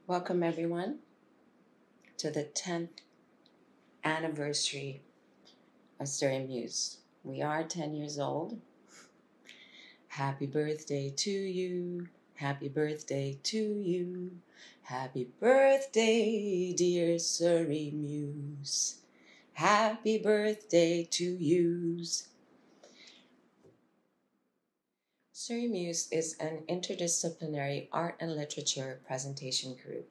Welcome everyone to the 10th anniversary of Surrey Muse. We are 10 years old. Happy birthday to you. Happy birthday to you. Happy birthday, dear Surrey Muse. Happy birthday to yous. Surrey Muse is an interdisciplinary art and literature presentation group.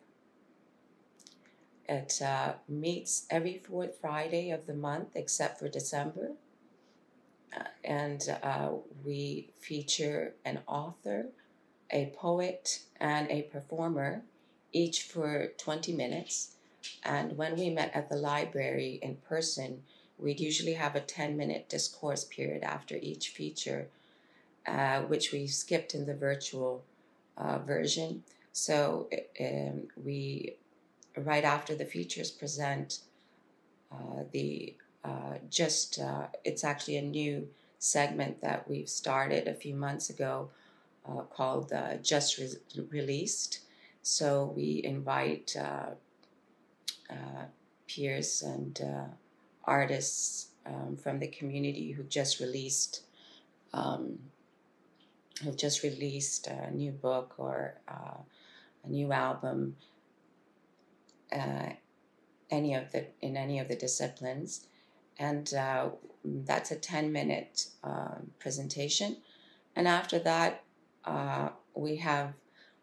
It meets every fourth Friday of the month except for December. And we feature an author, a poet, and a performer, each for 20 minutes. And when we met at the library in person, we'd usually have a 10-minute discourse period after each feature, which we skipped in the virtual version. So we, right after the features, present it's actually a new segment that we've started a few months ago called Just Released. So we invite peers and artists from the community who've just released a new book or a new album, in any of the disciplines, and that's a 10-minute presentation. And after that, we have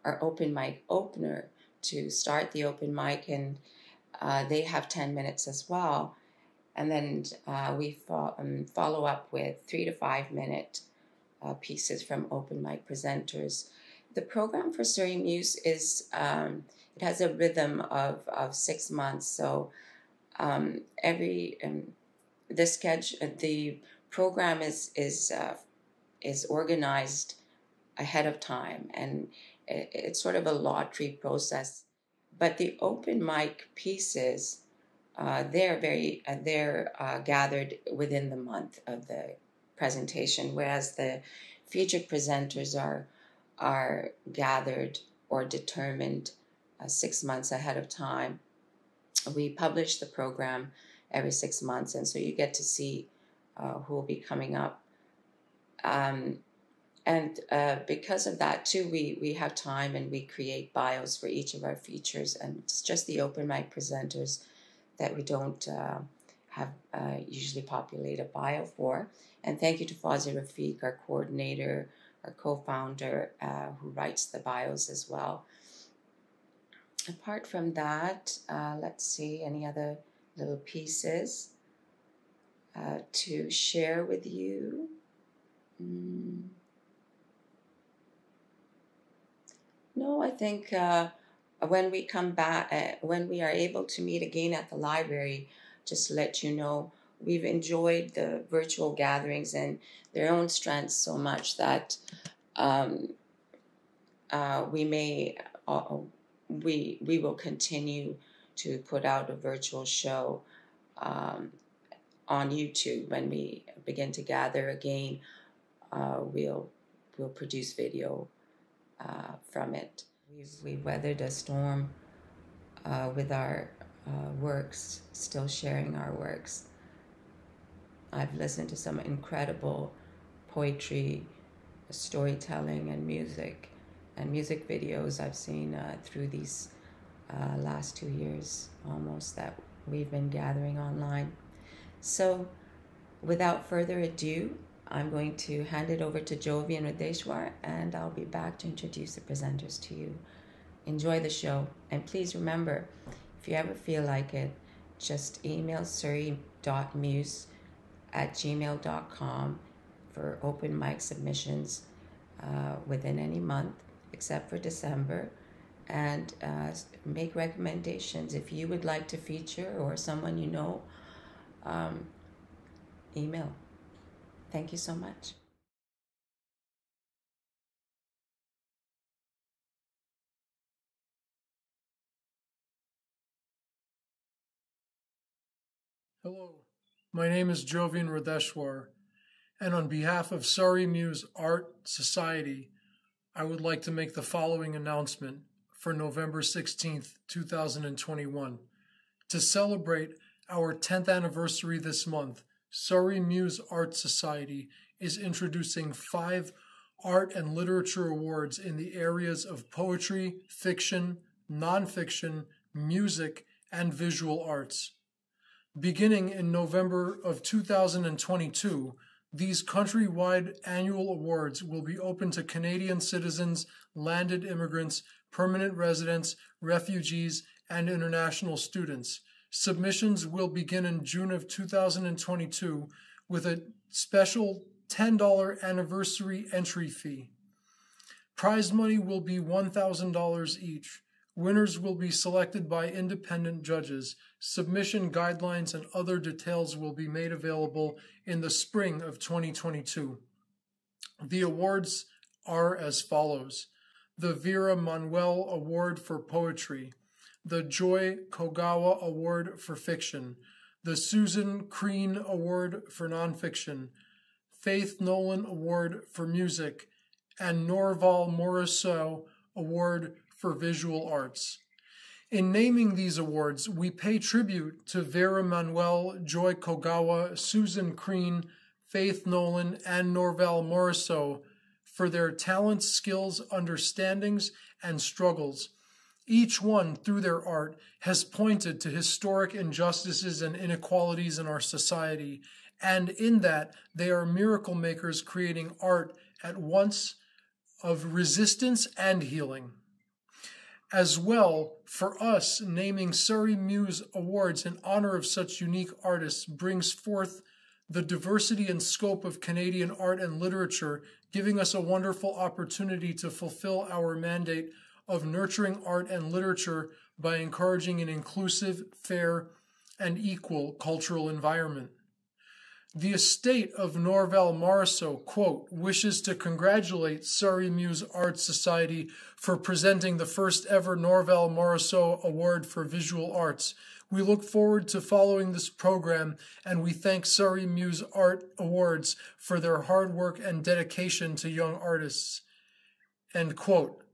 our open mic opener to start the open mic, and they have 10 minutes as well. And then we follow up with 3 to 5 minute pieces from open mic presenters. The program for Surrey Muse is it has a rhythm of 6 months. So the program is organized ahead of time, and it's sort of a lottery process. But the open mic pieces, they're gathered within the month of the presentation, whereas the featured presenters are gathered or determined 6 months ahead of time. We publish the program every 6 months, and so you get to see who will be coming up. And because of that too, we have time and we create bios for each of our features, and it's just the open mic presenters that we don't have usually populate a bio for. And thank you to Fawzi Rafiq, our coordinator, our co-founder, who writes the bios as well. Apart from that, let's see, any other little pieces to share with you. No, I think when we come back, when we are able to meet again at the library, just to let you know, we've enjoyed the virtual gatherings and their own strengths so much that we will continue to put out a virtual show on YouTube. When we begin to gather again, we'll produce video from it. We've weathered a storm with our works, still sharing our works. I've listened to some incredible poetry, storytelling, and music videos I've seen through these last 2 years almost that we've been gathering online. So without further ado, I'm going to hand it over to Jovian Radeshwar, and I'll be back to introduce the presenters to you. Enjoy the show, and please remember, if you ever feel like it, just email surrey.muse@gmail.com for open mic submissions within any month except for December, and make recommendations. If you would like to feature or someone you know, email. Thank you so much. Hello, my name is Jovian Radeshwar, and on behalf of Surrey Muse Art Society, I would like to make the following announcement for November 16th, 2021. To celebrate our 10th anniversary this month, Surrey Muse Art Society is introducing 5 art and literature awards in the areas of poetry, fiction, nonfiction, music, and visual arts. Beginning in November of 2022, these countrywide annual awards will be open to Canadian citizens, landed immigrants, permanent residents, refugees, and international students. Submissions will begin in June of 2022 with a special $10 anniversary entry fee. Prize money will be $1,000 each. Winners will be selected by independent judges. Submission guidelines and other details will be made available in the spring of 2022. The awards are as follows: the Vera Manuel Award for Poetry, the Joy Kogawa Award for Fiction, the Susan Crean Award for Nonfiction, Faith Nolan Award for Music, and Norval Morisot Award for Visual Arts. In naming these awards, we pay tribute to Vera Manuel, Joy Kogawa, Susan Crean, Faith Nolan, and Norval Morisot for their talents, skills, understandings, and struggles. Each one, through their art, has pointed to historic injustices and inequalities in our society, and in that they are miracle makers creating art at once of resistance and healing. As well, for us, naming Surrey Muse Awards in honor of such unique artists brings forth the diversity and scope of Canadian art and literature, giving us a wonderful opportunity to fulfill our mandate of nurturing art and literature by encouraging an inclusive, fair, and equal cultural environment. The estate of Norval Morisot, quote, wishes to congratulate Surrey Muse Art Society for presenting the first ever Norval Morisot Award for Visual Arts. We look forward to following this program, and we thank Surrey Muse Art Awards for their hard work and dedication to young artists, end quote,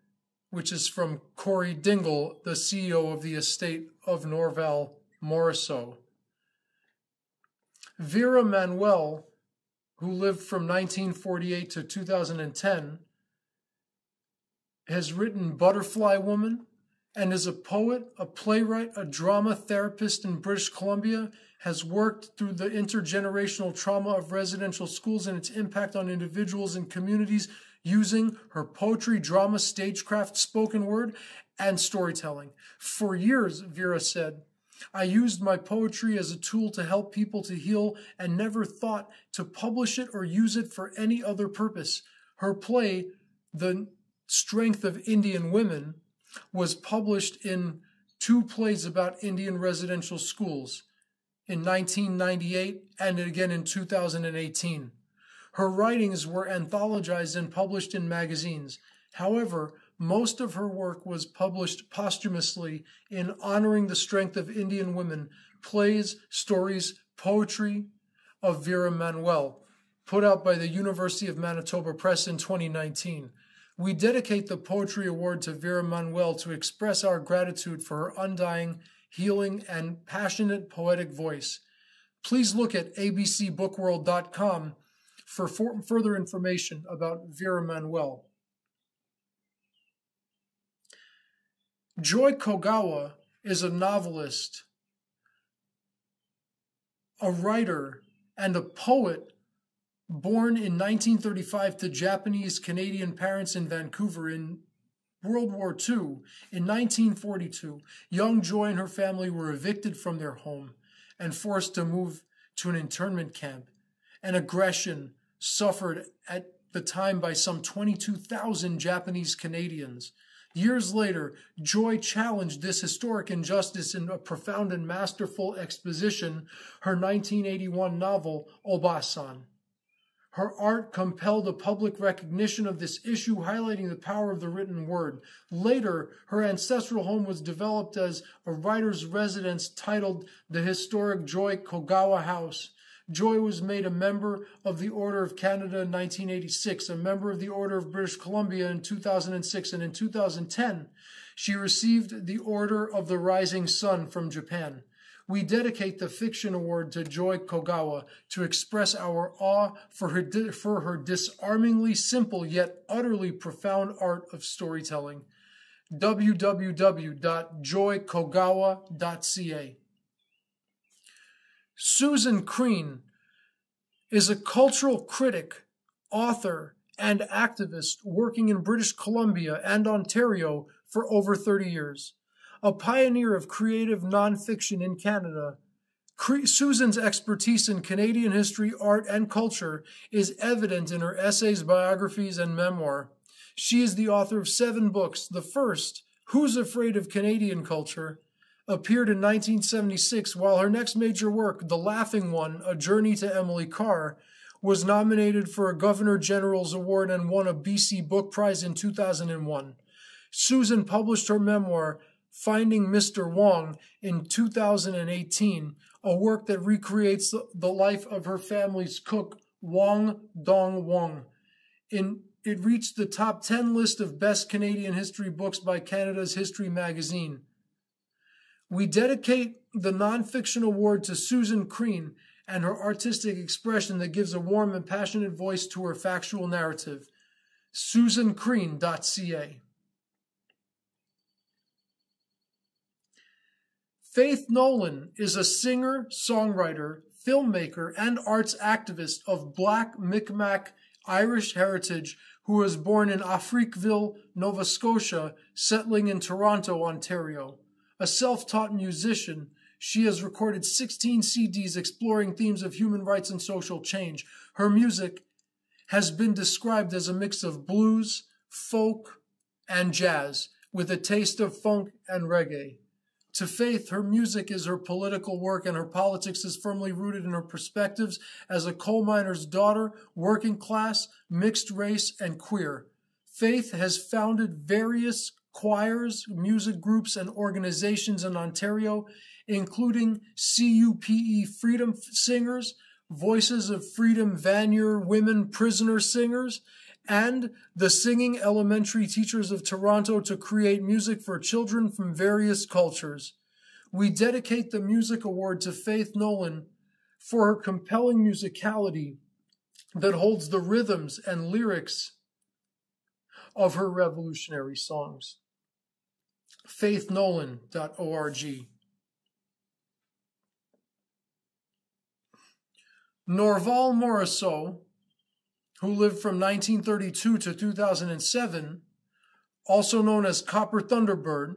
which is from Corey Dingle, the CEO of the estate of Norval Morisot. Vera Manuel, who lived from 1948 to 2010, has written Butterfly Woman and is a poet, a playwright, a drama therapist in British Columbia, has worked through the intergenerational trauma of residential schools and its impact on individuals and communities using her poetry, drama, stagecraft, spoken word, and storytelling. For years, Vera said, I used my poetry as a tool to help people to heal and never thought to publish it or use it for any other purpose. Her play, The Strength of Indian Women, was published in 2 plays about Indian residential schools in 1998 and again in 2018. Her writings were anthologized and published in magazines. However, most of her work was published posthumously in honoring the strength of Indian women, plays, stories, poetry of Vera Manuel, put out by the University of Manitoba Press in 2019. We dedicate the Poetry Award to Vera Manuel to express our gratitude for her undying, healing, and passionate poetic voice. Please look at abcbookworld.com for further information about Vera Manuel. Joy Kogawa is a novelist, a writer, and a poet born in 1935 to Japanese-Canadian parents in Vancouver in World War II. In 1942, young Joy and her family were evicted from their home and forced to move to an internment camp. An aggression suffered at the time by some 22,000 Japanese Canadians. Years later, Joy challenged this historic injustice in a profound and masterful exposition, her 1981 novel, Obasan. Her art compelled a public recognition of this issue, highlighting the power of the written word. Later, her ancestral home was developed as a writer's residence titled the historic Joy Kogawa House. Joy was made a member of the Order of Canada in 1986, a member of the Order of British Columbia in 2006, and in 2010, she received the Order of the Rising Sun from Japan. We dedicate the Fiction Award to Joy Kogawa to express our awe for her disarmingly simple yet utterly profound art of storytelling. www.joykogawa.ca. Susan Crean is a cultural critic, author, and activist working in British Columbia and Ontario for over 30 years. A pioneer of creative nonfiction in Canada, Susan's expertise in Canadian history, art, and culture is evident in her essays, biographies, and memoir. She is the author of 7 books. The first, Who's Afraid of Canadian Culture?, appeared in 1976, while her next major work, The Laughing One, A Journey to Emily Carr, was nominated for a Governor General's Award and won a BC Book Prize in 2001. Susan published her memoir, Finding Mr. Wong, in 2018, a work that recreates the life of her family's cook, Wong Dong Wong. It reached the top 10 list of best Canadian history books by Canada's History magazine. We dedicate the Nonfiction Award to Susan Crean and her artistic expression that gives a warm and passionate voice to her factual narrative. SusanCrean.ca. Faith Nolan is a singer, songwriter, filmmaker, and arts activist of Black Mi'kmaq Irish heritage who was born in Afriqueville, Nova Scotia, settling in Toronto, Ontario. A self-taught musician, she has recorded 16 CDs exploring themes of human rights and social change. Her music has been described as a mix of blues, folk, and jazz, with a taste of funk and reggae. To Faith, her music is her political work, and her politics is firmly rooted in her perspectives as a coal miner's daughter, working class, mixed race, and queer. Faith has founded various choirs, music groups, and organizations in Ontario, including CUPE Freedom Singers, Voices of Freedom Vanier Women Prisoner Singers, and the Singing Elementary Teachers of Toronto to create music for children from various cultures. We dedicate the Music Award to Faith Nolan for her compelling musicality that holds the rhythms and lyrics of her revolutionary songs. faithnolan.org. Norval Morrisseau, who lived from 1932 to 2007, also known as Copper Thunderbird,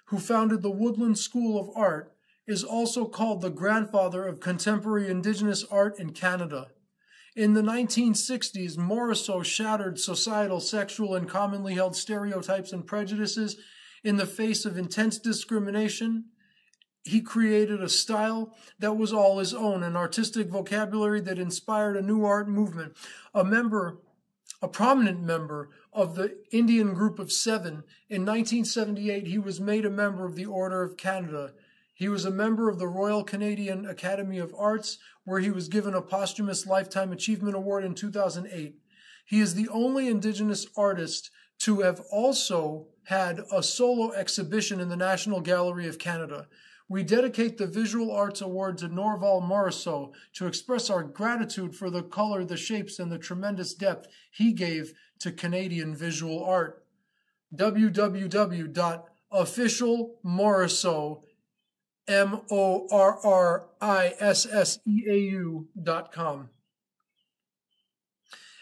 who founded the Woodland School of Art, is also called the grandfather of contemporary Indigenous art in Canada. In the 1960s, Morrisseau shattered societal, sexual, and commonly held stereotypes and prejudices in the face of intense discrimination. He created a style that was all his own, an artistic vocabulary that inspired a new art movement. A prominent member of the Indian Group of Seven, in 1978 he was made a member of the Order of Canada. He was a member of the Royal Canadian Academy of Arts, where he was given a posthumous Lifetime Achievement Award in 2008. He is the only Indigenous artist to have also had a solo exhibition in the National Gallery of Canada. We dedicate the Visual Arts Award to Norval Morrisseau to express our gratitude for the color, the shapes, and the tremendous depth he gave to Canadian visual art. www.officialmorrisseau.com.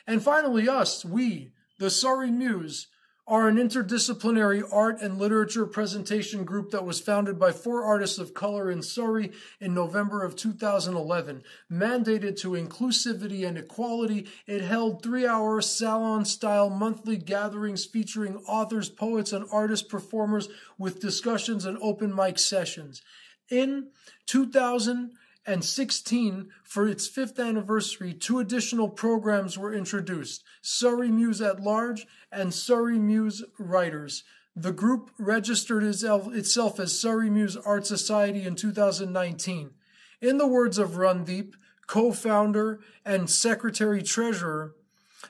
And finally, we, the Surrey Muse, are an interdisciplinary art and literature presentation group that was founded by 4 artists of color in Surrey in November of 2011. Mandated to inclusivity and equality, it held 3-hour salon-style monthly gatherings featuring authors, poets, and artist performers with discussions and open mic sessions. In 2016, for its 5th anniversary, 2 additional programs were introduced, Surrey Muse at Large and Surrey Muse Writers. The group registered itself as Surrey Muse Art Society in 2019. In the words of Rundeep, co-founder, and secretary-treasurer,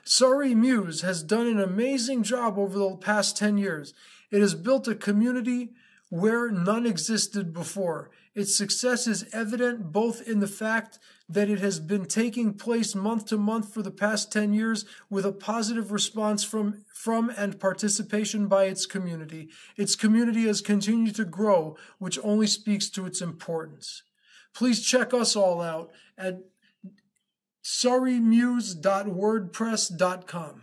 Surrey Muse has done an amazing job over the past 10 years. It has built a community where none existed before. Its success is evident both in the fact that it has been taking place month to month for the past 10 years with a positive response from and participation by its community. Its community has continued to grow, which only speaks to its importance. Please check us all out at surreymuse.wordpress.com.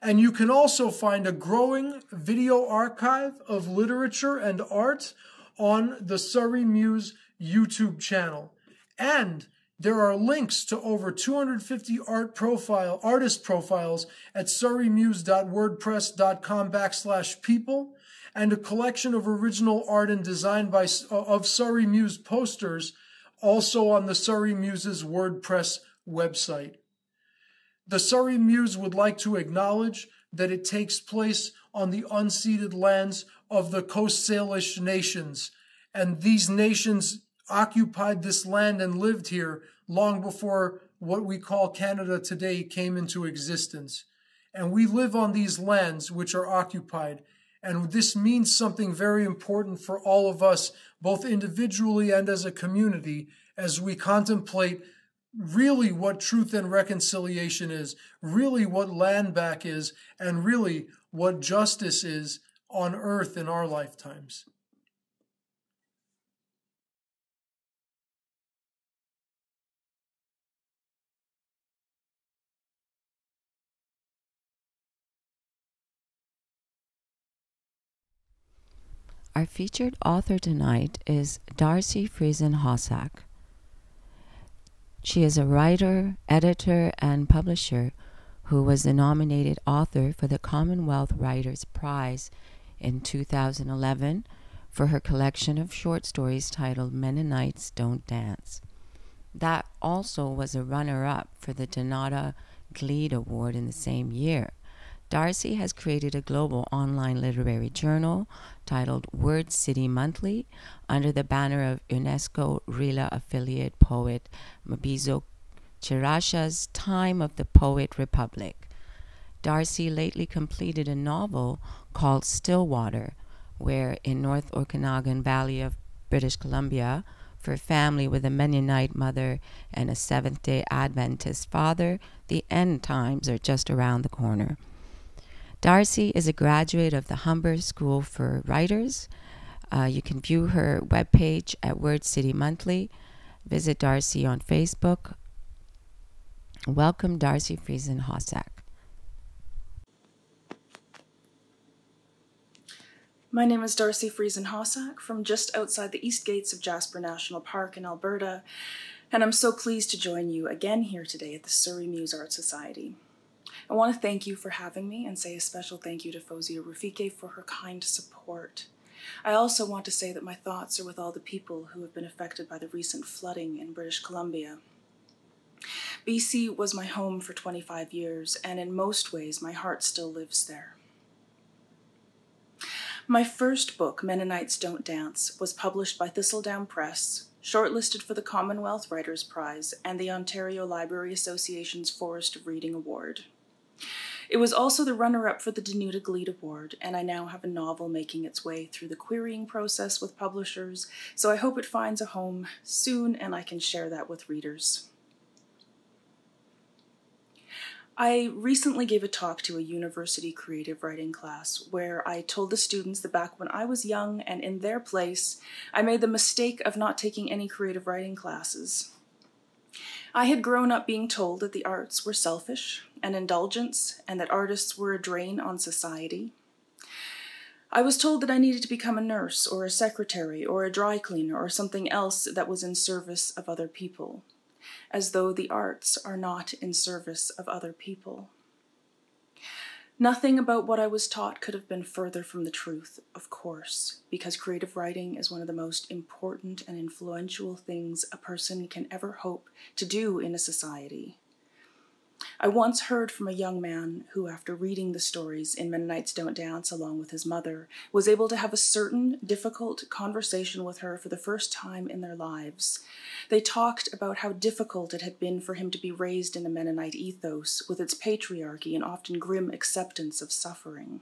And you can also find a growing video archive of literature and art on the Surrey Muse YouTube channel. And there are links to over 250 artist profiles at surreymuse.wordpress.com/people, and a collection of original art and design of Surrey Muse posters also on the Surrey Muse's WordPress website. The Surrey Muse would like to acknowledge that it takes place on the unceded lands of the Coast Salish nations, and these nations occupied this land and lived here long before what we call Canada today came into existence. And we live on these lands which are occupied, and this means something very important for all of us, both individually and as a community, as we contemplate really what truth and reconciliation is, really what land back is, and really what justice is on earth in our lifetimes. Our featured author tonight is Darcie Friesen Hossack. She is a writer, editor, and publisher who was the nominated author for the Commonwealth Writers' Prize in 2011 for her collection of short stories titled Mennonites Don't Dance. That also was a runner-up for the Donata Gleed Award in the same year. Darcie has created a global online literary journal titled Word City Monthly under the banner of UNESCO Rila affiliate poet Mabizo Chirasha's Time of the Poet Republic. Darcie lately completed a novel called Stillwater, where in North Okanagan Valley of British Columbia, for a family with a Mennonite mother and a Seventh-day Adventist father, the end times are just around the corner. Darcie is a graduate of the Humber School for Writers. You can view her webpage at Word City Monthly. Visit Darcie on Facebook. Welcome, Darcie Friesen Hossack. My name is Darcie Friesen Hossack from just outside the east gates of Jasper National Park in Alberta, and I'm so pleased to join you again here today at the Surrey Muse Art Society. I want to thank you for having me and say a special thank you to Fozia Rafike for her kind support. I also want to say that my thoughts are with all the people who have been affected by the recent flooding in British Columbia. BC was my home for 25 years, and in most ways my heart still lives there. My first book, Mennonites Don't Dance, was published by Thistledown Press, shortlisted for the Commonwealth Writers' Prize and the Ontario Library Association's Forest of Reading Award. It was also the runner-up for the Donata Gleed Award, and I now have a novel making its way through the querying process with publishers, so I hope it finds a home soon and I can share that with readers. I recently gave a talk to a university creative writing class where I told the students that back when I was young and in their place, I made the mistake of not taking any creative writing classes. I had grown up being told that the arts were selfish, an indulgence, and that artists were a drain on society. I was told that I needed to become a nurse or a secretary or a dry cleaner or something else that was in service of other people, as though the arts are not in service of other people. Nothing about what I was taught could have been further from the truth, of course, because creative writing is one of the most important and influential things a person can ever hope to do in a society. I once heard from a young man who, after reading the stories in Mennonites Don't Dance along with his mother, was able to have a certain difficult conversation with her for the first time in their lives. They talked about how difficult it had been for him to be raised in a Mennonite ethos, with its patriarchy and often grim acceptance of suffering.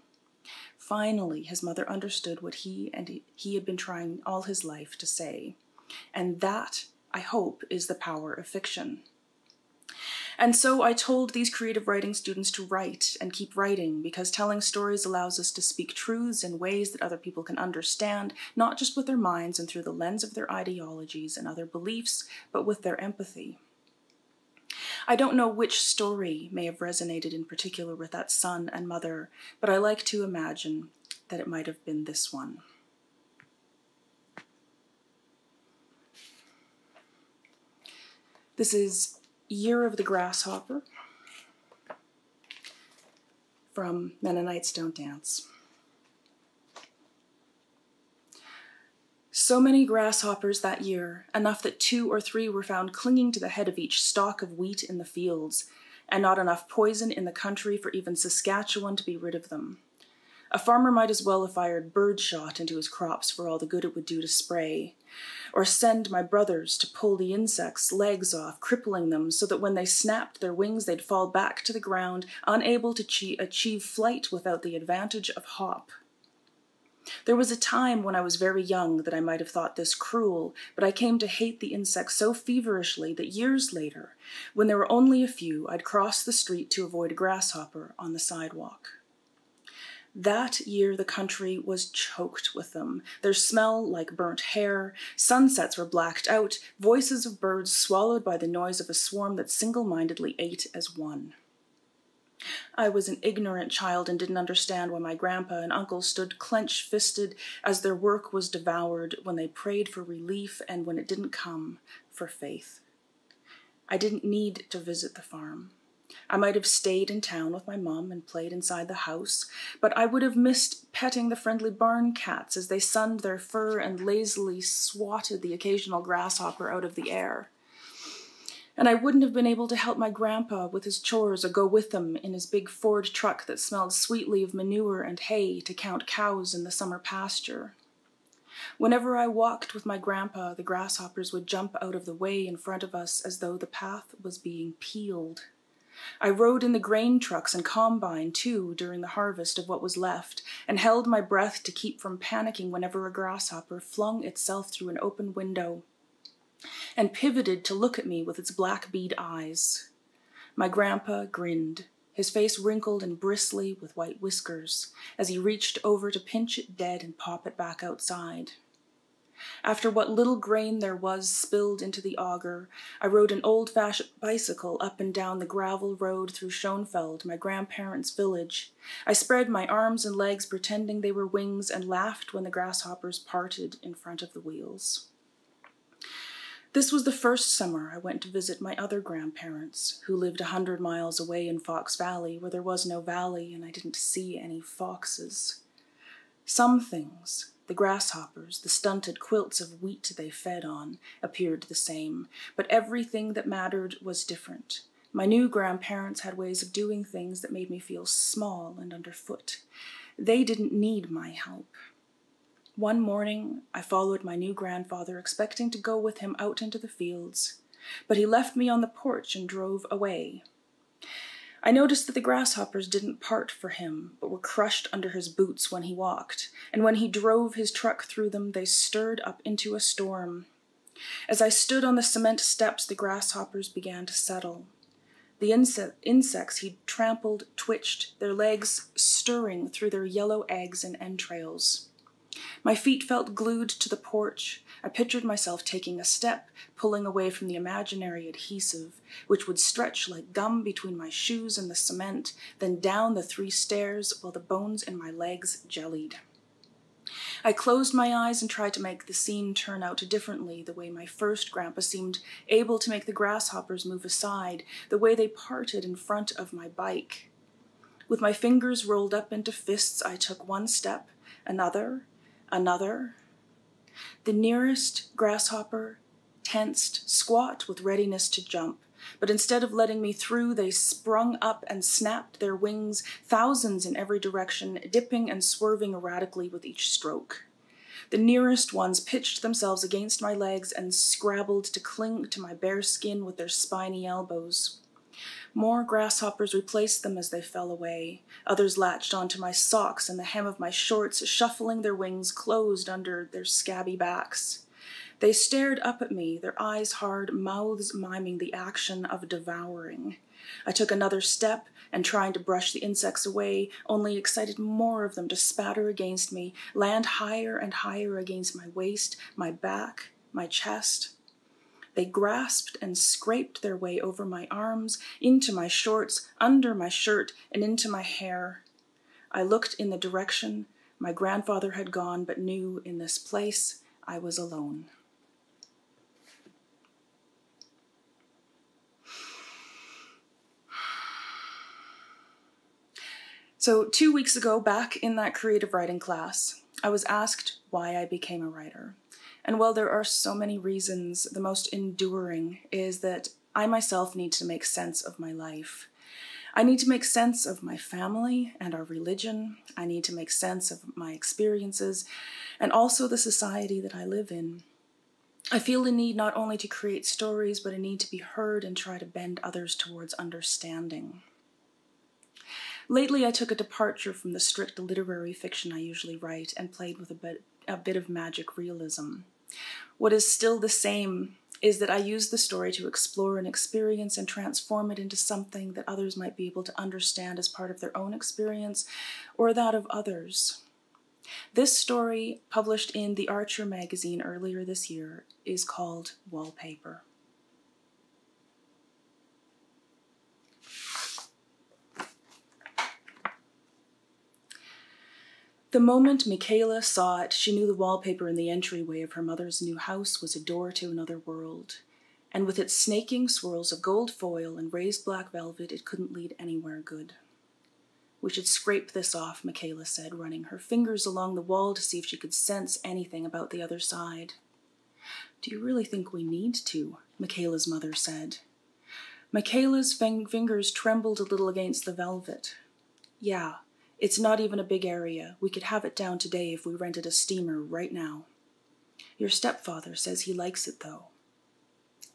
Finally, his mother understood what he had been trying all his life to say. And that, I hope, is the power of fiction. And so I told these creative writing students to write and keep writing, because telling stories allows us to speak truths in ways that other people can understand, not just with their minds and through the lens of their ideologies and other beliefs, but with their empathy. I don't know which story may have resonated in particular with that son and mother, but I like to imagine that it might have been this one. This is Year of the Grasshopper from Mennonites Don't Dance. So many grasshoppers that year, enough that 2 or 3 were found clinging to the head of each stalk of wheat in the fields, and not enough poison in the country for even Saskatchewan to be rid of them. A farmer might as well have fired birdshot into his crops for all the good it would do to spray, or send my brothers to pull the insects' legs off, crippling them so that when they snapped their wings they'd fall back to the ground, unable to achieve flight without the advantage of hop. There was a time when I was very young that I might have thought this cruel, but I came to hate the insects so feverishly that years later, when there were only a few, I'd cross the street to avoid a grasshopper on the sidewalk. That year the country was choked with them, their smell like burnt hair, sunsets were blacked out, voices of birds swallowed by the noise of a swarm that single-mindedly ate as one. I was an ignorant child and didn't understand why my grandpa and uncle stood clenched-fisted as their work was devoured, when they prayed for relief and when it didn't come, for faith. I didn't need to visit the farm. I might have stayed in town with my mom and played inside the house, but I would have missed petting the friendly barn cats as they sunned their fur and lazily swatted the occasional grasshopper out of the air. And I wouldn't have been able to help my grandpa with his chores or go with him in his big Ford truck that smelled sweetly of manure and hay to count cows in the summer pasture. Whenever I walked with my grandpa, the grasshoppers would jump out of the way in front of us as though the path was being peeled. I rode in the grain trucks and combine, too, during the harvest of what was left, and held my breath to keep from panicking whenever a grasshopper flung itself through an open window and pivoted to look at me with its black bead eyes. My grandpa grinned, his face wrinkled and bristly with white whiskers, as he reached over to pinch it dead and pop it back outside. After what little grain there was spilled into the auger, I rode an old-fashioned bicycle up and down the gravel road through Schoenfeld, my grandparents' village. I spread my arms and legs pretending they were wings and laughed when the grasshoppers parted in front of the wheels. This was the first summer I went to visit my other grandparents, who lived 100 miles away in Fox Valley, where there was no valley and I didn't see any foxes. Some things, the grasshoppers, the stunted quilts of wheat they fed on, appeared the same, but everything that mattered was different. My new grandparents had ways of doing things that made me feel small and underfoot. They didn't need my help. One morning, I followed my new grandfather, expecting to go with him out into the fields, but he left me on the porch and drove away. I noticed that the grasshoppers didn't part for him, but were crushed under his boots when he walked, and when he drove his truck through them, they stirred up into a storm. As I stood on the cement steps, the grasshoppers began to settle. The insects he'd trampled twitched, their legs stirring through their yellow eggs and entrails. My feet felt glued to the porch. I pictured myself taking a step, pulling away from the imaginary adhesive, which would stretch like gum between my shoes and the cement, then down the 3 stairs while the bones in my legs jellied. I closed my eyes and tried to make the scene turn out differently, the way my first grandpa seemed able to make the grasshoppers move aside, the way they parted in front of my bike. With my fingers rolled up into fists, I took one step, another. The nearest grasshopper tensed, squat with readiness to jump. but instead of letting me through, they sprung up and snapped their wings, thousands in every direction, dipping and swerving erratically with each stroke. The nearest ones pitched themselves against my legs and scrabbled to cling to my bare skin with their spiny elbows. More grasshoppers replaced them as they fell away. Others latched onto my socks and the hem of my shorts, shuffling their wings closed under their scabby backs. They stared up at me, their eyes hard, mouths miming the action of devouring. I took another step and trying to brush the insects away, only excited more of them to spatter against me, land higher and higher against my waist, my back, my chest. They grasped and scraped their way over my arms, into my shorts, under my shirt, and into my hair. I looked in the direction my grandfather had gone, but knew in this place I was alone. So 2 weeks ago, back in that creative writing class, I was asked why I became a writer. And while there are so many reasons, the most enduring is that I myself need to make sense of my life. I need to make sense of my family and our religion. I need to make sense of my experiences and also the society that I live in. I feel the need not only to create stories, but a need to be heard and try to bend others towards understanding. Lately, I took a departure from the strict literary fiction I usually write and played with a bit of magic realism. What is still the same is that I use the story to explore an experience and transform it into something that others might be able to understand as part of their own experience or that of others. This story, published in The Archer magazine earlier this year, is called Wallpaper. The moment Michaela saw it, she knew the wallpaper in the entryway of her mother's new house was a door to another world, and with its snaking swirls of gold foil and raised black velvet, it couldn't lead anywhere good. We should scrape this off, Michaela said, running her fingers along the wall to see if she could sense anything about the other side. Do you really think we need to? Michaela's mother said. Michaela's fingers trembled a little against the velvet. Yeah. It's not even a big area. We could have it down today if we rented a steamer right now. Your stepfather says he likes it, though.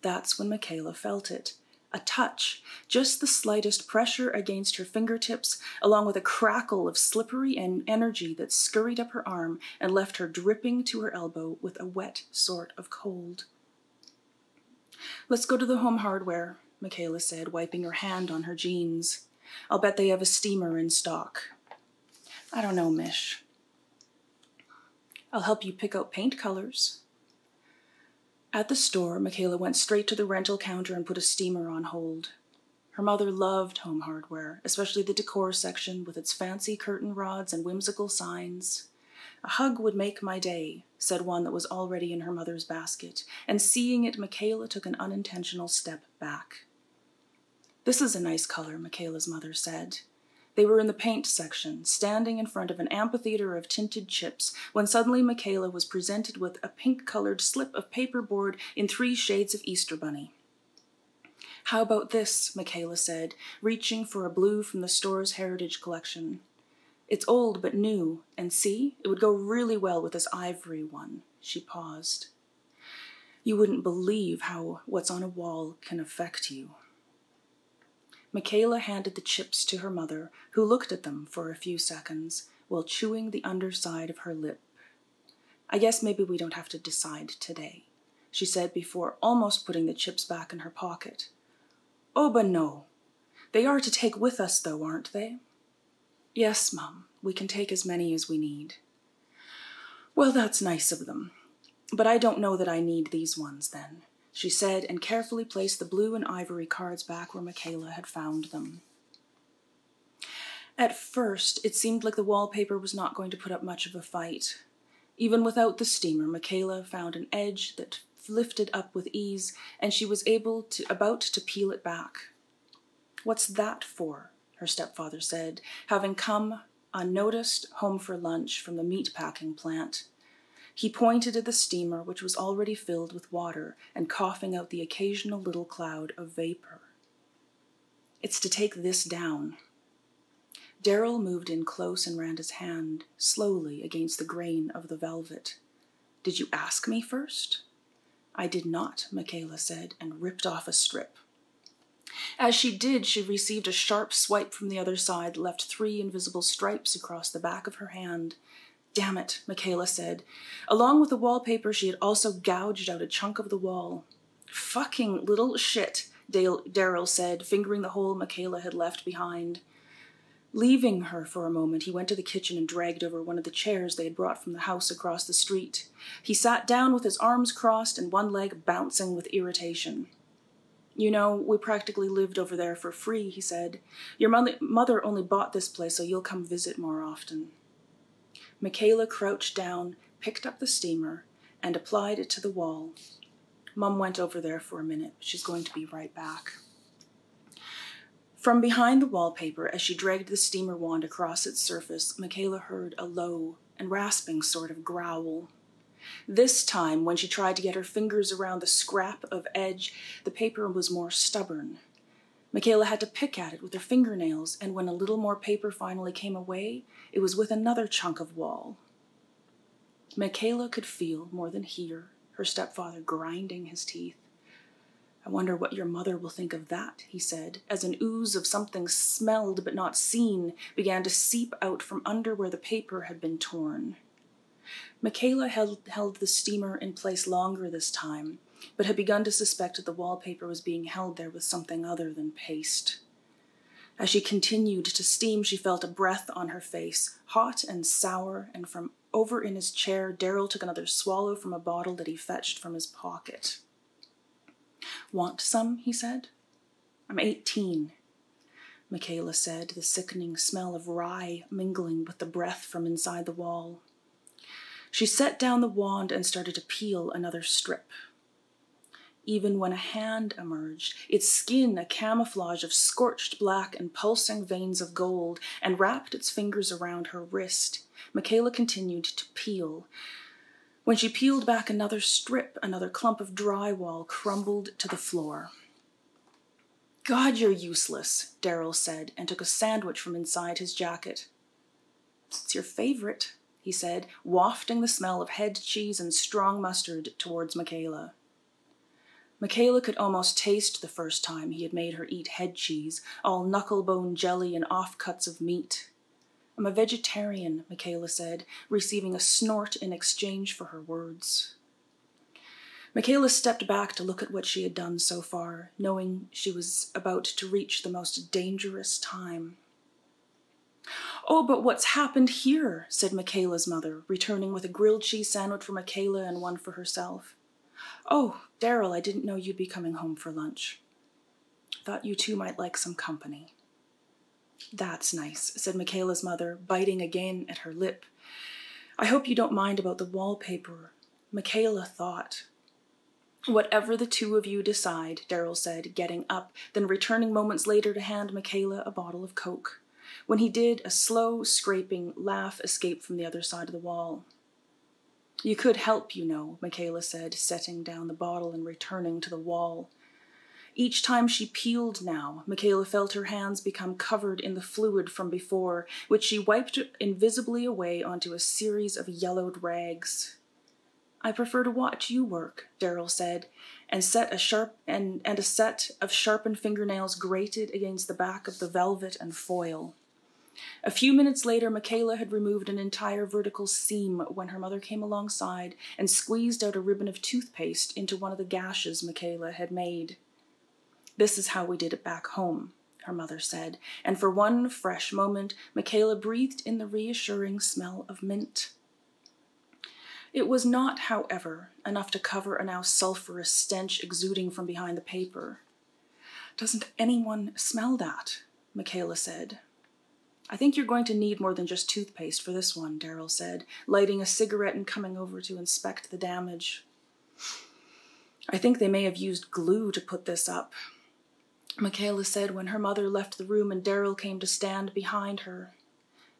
That's when Michaela felt it. A touch, just the slightest pressure against her fingertips, along with a crackle of slippery energy that scurried up her arm and left her dripping to her elbow with a wet sort of cold. Let's go to the home hardware, Michaela said, wiping her hand on her jeans. I'll bet they have a steamer in stock. I don't know, Mish. I'll help you pick out paint colors. At the store, Michaela went straight to the rental counter and put a steamer on hold. Her mother loved home hardware, especially the decor section with its fancy curtain rods and whimsical signs. A hug would make my day, said one that was already in her mother's basket, and seeing it, Michaela took an unintentional step back. This is a nice color, Michaela's mother said. They were in the paint section, standing in front of an amphitheater of tinted chips, when suddenly Michaela was presented with a pink-colored slip of paperboard in 3 shades of Easter bunny. How about this, Michaela said, reaching for a blue from the store's heritage collection. It's old but new, and see, it would go really well with this ivory one. She paused. You wouldn't believe how what's on a wall can affect you. Michaela handed the chips to her mother, who looked at them for a few seconds, while chewing the underside of her lip. I guess maybe we don't have to decide today, she said before almost putting the chips back in her pocket. Oh, but no. They are to take with us, though, aren't they? Yes, Mum. We can take as many as we need. Well, that's nice of them. But I don't know that I need these ones, then, she said, and carefully placed the blue and ivory cards back where Michaela had found them. At first, it seemed like the wallpaper was not going to put up much of a fight. Even without the steamer, Michaela found an edge that lifted up with ease, and she was about to peel it back. What's that for? Her stepfather said, having come unnoticed home for lunch from the meat-packing plant. He pointed at the steamer, which was already filled with water and coughing out the occasional little cloud of vapor. It's to take this down. Daryl moved in close and ran his hand slowly against the grain of the velvet. Did you ask me first? I did not, Michaela said, and ripped off a strip. As she did, she received a sharp swipe from the other side that left 3 invisible stripes across the back of her hand. Damn it, Michaela said. Along with the wallpaper, she had also gouged out a chunk of the wall. Fucking little shit, Daryl said, fingering the hole Michaela had left behind. Leaving her for a moment, he went to the kitchen and dragged over one of the chairs they had brought from the house across the street. He sat down with his arms crossed and one leg bouncing with irritation. You know, we practically lived over there for free, he said. Your mother only bought this place so you'll come visit more often. Michaela crouched down, picked up the steamer, and applied it to the wall. Mum went over there for a minute. She's going to be right back. From behind the wallpaper, as she dragged the steamer wand across its surface, Michaela heard a low and rasping sort of growl. This time, when she tried to get her fingers around the scrap of edge, the paper was more stubborn. Michaela had to pick at it with her fingernails, and when a little more paper finally came away, it was with another chunk of wall. Michaela could feel, more than hear, her stepfather grinding his teeth. I wonder what your mother will think of that, he said, as an ooze of something smelled but not seen began to seep out from under where the paper had been torn. Michaela held the steamer in place longer this time, but had begun to suspect that the wallpaper was being held there with something other than paste. As she continued to steam, she felt a breath on her face, hot and sour, and from over in his chair, Daryl took another swallow from a bottle that he fetched from his pocket. Want some? He said. I'm 18, Michaela said, the sickening smell of rye mingling with the breath from inside the wall. She set down the wand and started to peel another strip. Even when a hand emerged, its skin a camouflage of scorched black and pulsing veins of gold, and wrapped its fingers around her wrist, Michaela continued to peel. When she peeled back another strip, another clump of drywall crumbled to the floor. God, you're useless, Daryl said, and took a sandwich from inside his jacket. It's your favorite, he said, wafting the smell of head cheese and strong mustard towards Michaela. Michaela could almost taste the first time he had made her eat head cheese, all knucklebone jelly and offcuts of meat. I'm a vegetarian, Michaela said, receiving a snort in exchange for her words. Michaela stepped back to look at what she had done so far, knowing she was about to reach the most dangerous time. Oh, but what's happened here? Said Michaela's mother, returning with a grilled cheese sandwich for Michaela and one for herself. Oh, Daryl, I didn't know you'd be coming home for lunch. Thought you two might like some company. That's nice, said Michaela's mother, biting again at her lip. I hope you don't mind about the wallpaper. Michaela thought. Whatever the two of you decide, Daryl said, getting up, then returning moments later to hand Michaela a bottle of Coke. When he did, a slow, scraping laugh escaped from the other side of the wall. You could help, you know, Michaela said, setting down the bottle and returning to the wall. Each time she peeled now, Michaela felt her hands become covered in the fluid from before, which she wiped invisibly away onto a series of yellowed rags. I prefer to watch you work, Daryl said, and a set of sharpened fingernails grated against the back of the velvet and foil. A few minutes later, Michaela had removed an entire vertical seam when her mother came alongside and squeezed out a ribbon of toothpaste into one of the gashes Michaela had made. This is how we did it back home, her mother said, and for one fresh moment, Michaela breathed in the reassuring smell of mint. It was not, however, enough to cover a now sulphurous stench exuding from behind the paper. Doesn't anyone smell that? Michaela said. I think you're going to need more than just toothpaste for this one, Daryl said, lighting a cigarette and coming over to inspect the damage. I think they may have used glue to put this up, Michaela said when her mother left the room and Daryl came to stand behind her.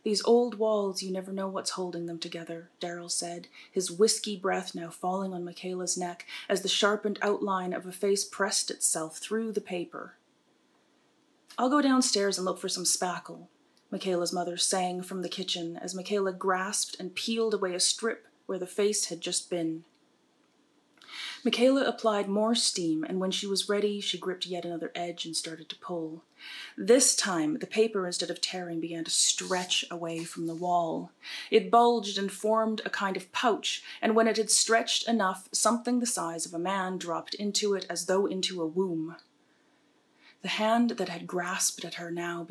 These old walls, you never know what's holding them together, Darryl said, his whiskey breath now falling on Michaela's neck as the sharpened outline of a face pressed itself through the paper. I'll go downstairs and look for some spackle, Michaela's mother sang from the kitchen as Michaela grasped and peeled away a strip where the face had just been. Michaela applied more steam, and when she was ready, she gripped yet another edge and started to pull. This time, the paper, instead of tearing, began to stretch away from the wall. It bulged and formed a kind of pouch, and when it had stretched enough, something the size of a man dropped into it as though into a womb. The hand that had grasped at her now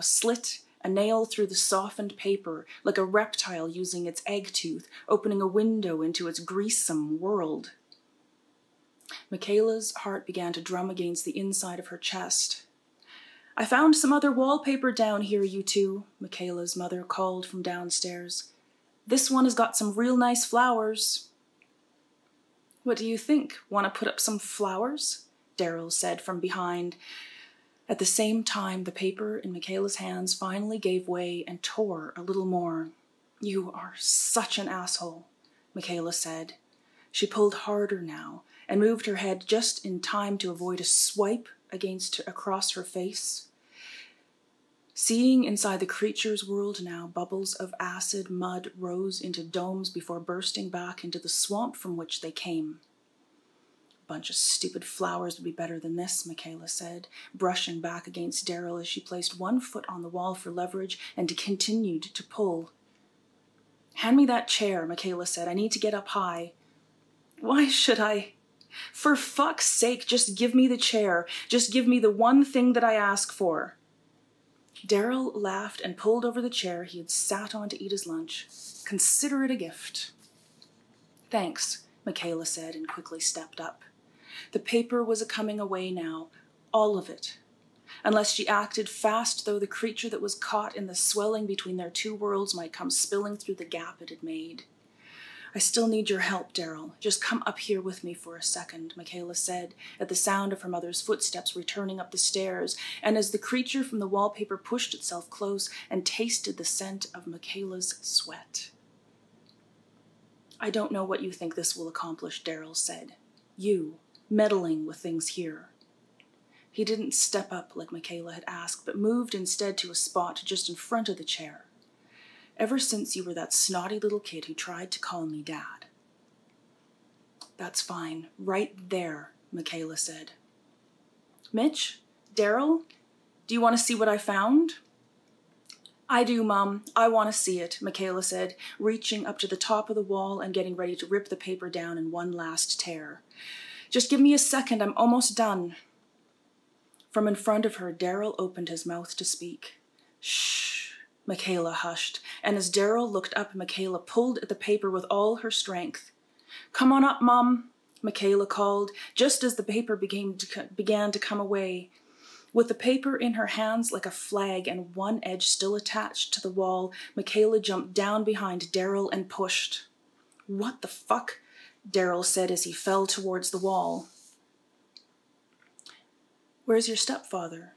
slit a nail through the softened paper, like a reptile using its egg tooth, opening a window into its greasome world. Michaela's heart began to drum against the inside of her chest. I found some other wallpaper down here, you two, Michaela's mother called from downstairs. This one has got some real nice flowers. What do you think? Want to put up some flowers? Darryl said from behind. At the same time, the paper in Michaela's hands finally gave way and tore a little more. You are such an asshole, Michaela said. She pulled harder now and moved her head just in time to avoid a swipe across her face. Seeing inside the creature's world now, bubbles of acid mud rose into domes before bursting back into the swamp from which they came. Bunch of stupid flowers would be better than this, Michaela said, brushing back against Darryl as she placed one foot on the wall for leverage and continued to pull. Hand me that chair, Michaela said. I need to get up high. Why should I? For fuck's sake, just give me the chair. Just give me the one thing that I ask for. Darryl laughed and pulled over the chair he had sat on to eat his lunch. Consider it a gift. Thanks, Michaela said and quickly stepped up. The paper was coming away now, all of it. Unless she acted fast, though, the creature that was caught in the swelling between their two worlds might come spilling through the gap it had made. I still need your help, Darryl. Just come up here with me for a second, Michaela said, at the sound of her mother's footsteps returning up the stairs, and as the creature from the wallpaper pushed itself close and tasted the scent of Michaela's sweat. I don't know what you think this will accomplish, Darryl said. You, meddling with things here. He didn't step up like Michaela had asked, but moved instead to a spot just in front of the chair. Ever since you were that snotty little kid who tried to call me Dad. That's fine. Right there, Michaela said. Mitch? Darryl? Do you want to see what I found? I do, Mom. I want to see it, Michaela said, reaching up to the top of the wall and getting ready to rip the paper down in one last tear. Just give me a second. I'm almost done. From in front of her, Darryl opened his mouth to speak. Shh. Michaela hushed, and as Darryl looked up, Michaela pulled at the paper with all her strength. Come on up, Mom, Michaela called, just as the paper began to come away. With the paper in her hands like a flag and one edge still attached to the wall, Michaela jumped down behind Darryl and pushed. What the fuck? Darryl said as he fell towards the wall. Where's your stepfather?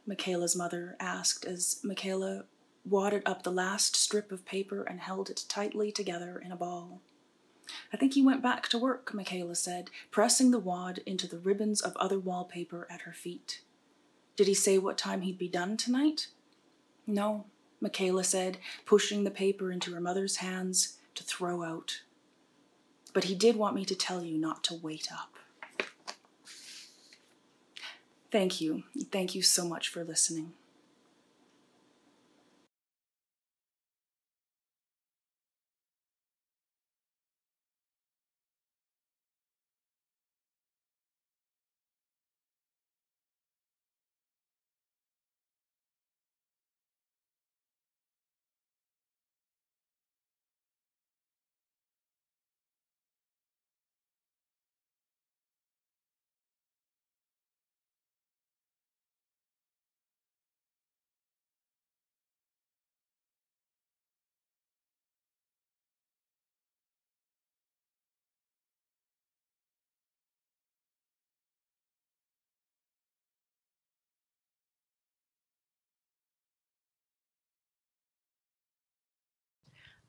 Michaela's mother asked as Michaela wadded up the last strip of paper and held it tightly together in a ball. I think he went back to work, Michaela said, pressing the wad into the ribbons of other wallpaper at her feet. Did he say what time he'd be done tonight? No, Michaela said, pushing the paper into her mother's hands to throw out. But he did want me to tell you not to wait up. Thank you. Thank you so much for listening.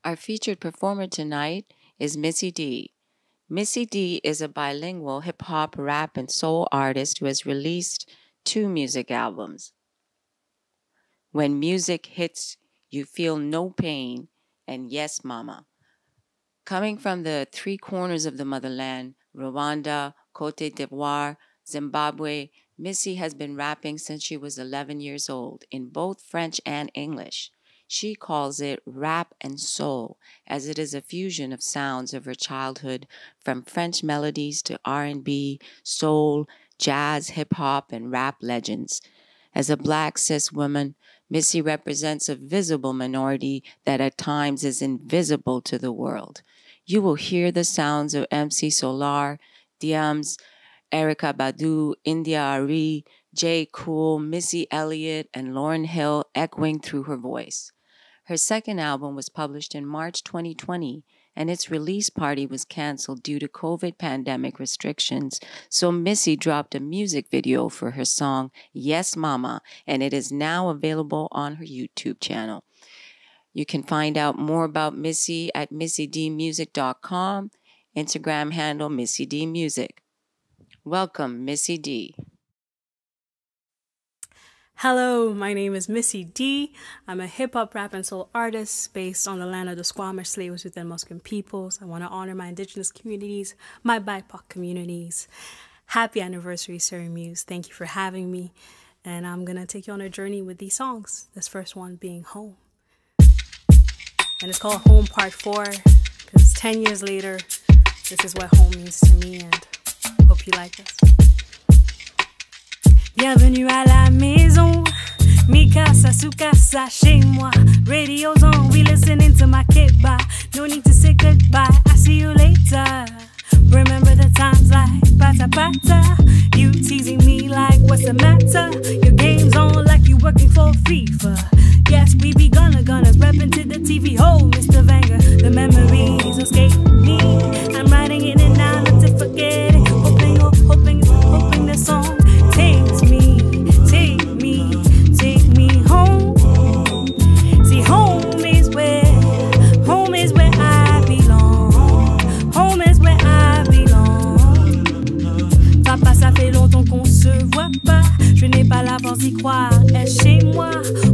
Our featured performer tonight is Missy D. Missy D is a bilingual hip-hop, rap, and soul artist who has released 2 music albums. When Music Hits, You Feel No Pain, and Yes Mama. Coming from the 3 corners of the motherland, Rwanda, Côte d'Ivoire, Zimbabwe, Missy has been rapping since she was 11 years old in both French and English. She calls it rap and soul, as it is a fusion of sounds of her childhood, from French melodies to R&B, soul, jazz, hip-hop, and rap legends. As a Black cis woman, Missy represents a visible minority that at times is invisible to the world. You will hear the sounds of MC Solar, Diams, Erykah Badu, India Arie, J. Cool, Missy Elliott, and Lauryn Hill echoing through her voice. Her second album was published in March 2020, and its release party was canceled due to COVID pandemic restrictions, so Missy dropped a music video for her song, Yes Mama, and it is now available on her YouTube channel. You can find out more about Missy at missydmusic.com, Instagram handle Missy D Music. Welcome, Missy D. Hello, my name is Missy D. I'm a hip-hop, rap, and soul artist based on the land of the Squamish, Tsleil-Waututh, and Musqueam peoples. I want to honor my indigenous communities, my BIPOC communities. Happy anniversary, Surrey Muse. Thank you for having me. And I'm going to take you on a journey with these songs, this first one being Home. And it's called Home Part 4, because 10 years later, this is what home means to me, and hope you like this. Bienvenue à la maison, mi casa, su casa, chez moi. Radio's on, we listening to my kidba. No need to say goodbye, I see you later. Remember the times like bata bata. You teasing me like what's the matter? Your game's on like you working for FIFA. Yes, we be gunners, repping to the TV. Oh, Mr. Wenger, the memories escape me. I'm writing it in now, not to forget it. Hoping the song takes me home. See, home is where I belong. Home is where I belong. Papa, ça fait longtemps qu'on se voit pas. Je n'ai pas l'avance d'y croire. Est chez moi.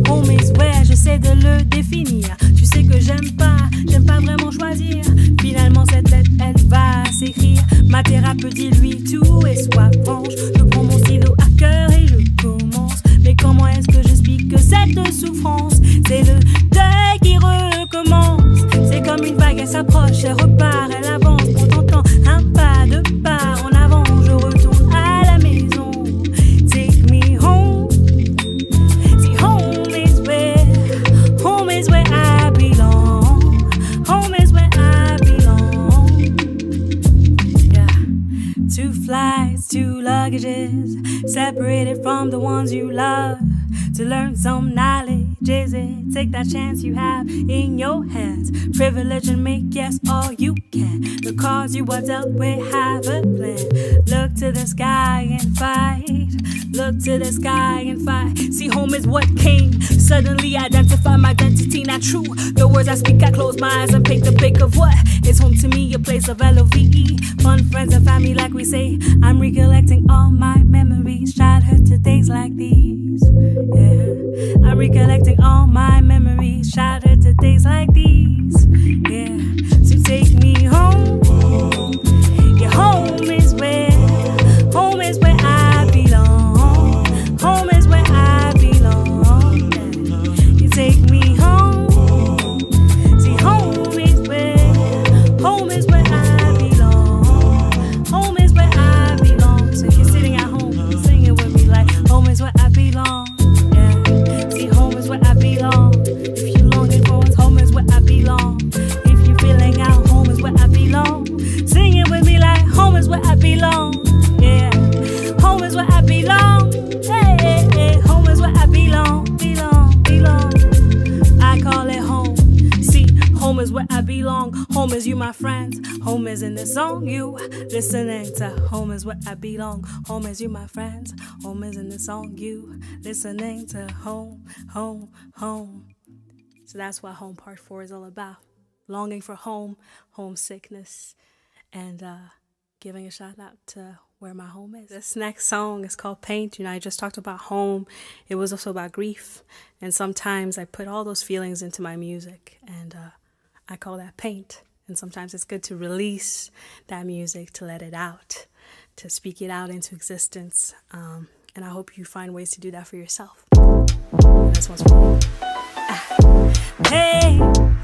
Home is where, j'essaie de le définir. Tu sais que j'aime pas vraiment choisir. Finalement, cette lettre, elle va s'écrire. Ma thérapeute dit lui tout et sois franche. Je prends mon stylo à cœur et je commence. Mais comment est-ce que j'explique que cette souffrance, c'est le deuil qui recommence. C'est comme une vague, elle s'approche, elle repart, elle avance. Prends ton temps, un pas de pas en avant. Je retourne à la maison. Take me home. See, home is where I belong. Home is where I belong. Yeah. 2 flights, 2 luggages, separated from the ones you love. To learn some knowledge, is it? Take that chance you have in your hands. Privilege and make yes all you can. The cards you are dealt with have a plan. Look to the sky and fight. Look to the sky and fight. See, home is what came. Suddenly identify my identity, not true. The words I speak, I close my eyes and paint the pic of what is home to me, a place of LOVE. Fun friends and family, like we say. I'm recollecting all my memories, childhood to days like these. Yeah, I'm recollecting all my memories, childhood to days like these. Yeah, so take me home. Yeah, home is where I belong. Home is where I belong. Yeah. You take me home. See, home is where I belong. Home is where I belong. So if you're sitting at home, sing it with me like home is where I belong. Yeah. See, home is where I belong. If you're longing for us, home is where I belong. If you're feeling out, home is where I belong. Sing it with me like home is where I belong. Yeah. Home is where I belong. Hey, hey, hey. Home is where I belong. Belong. I call it home. See, home is where I belong. Home is you, my friends. Home is in the song you listening to. Home is where I belong. Home is you, my friends. Home is in the song you listening to. Home. So that's what Home Part 4 is all about. longing for home, homesickness, and giving a shout out to where my home is. This next song is called Paint. I just talked about home. It was also about grief, and sometimes I put all those feelings into my music, and I call that paint. And sometimes it's good to release that music, to let it out, to speak it out into existence. And I hope you find ways to do that for yourself. This one's for you. Hey,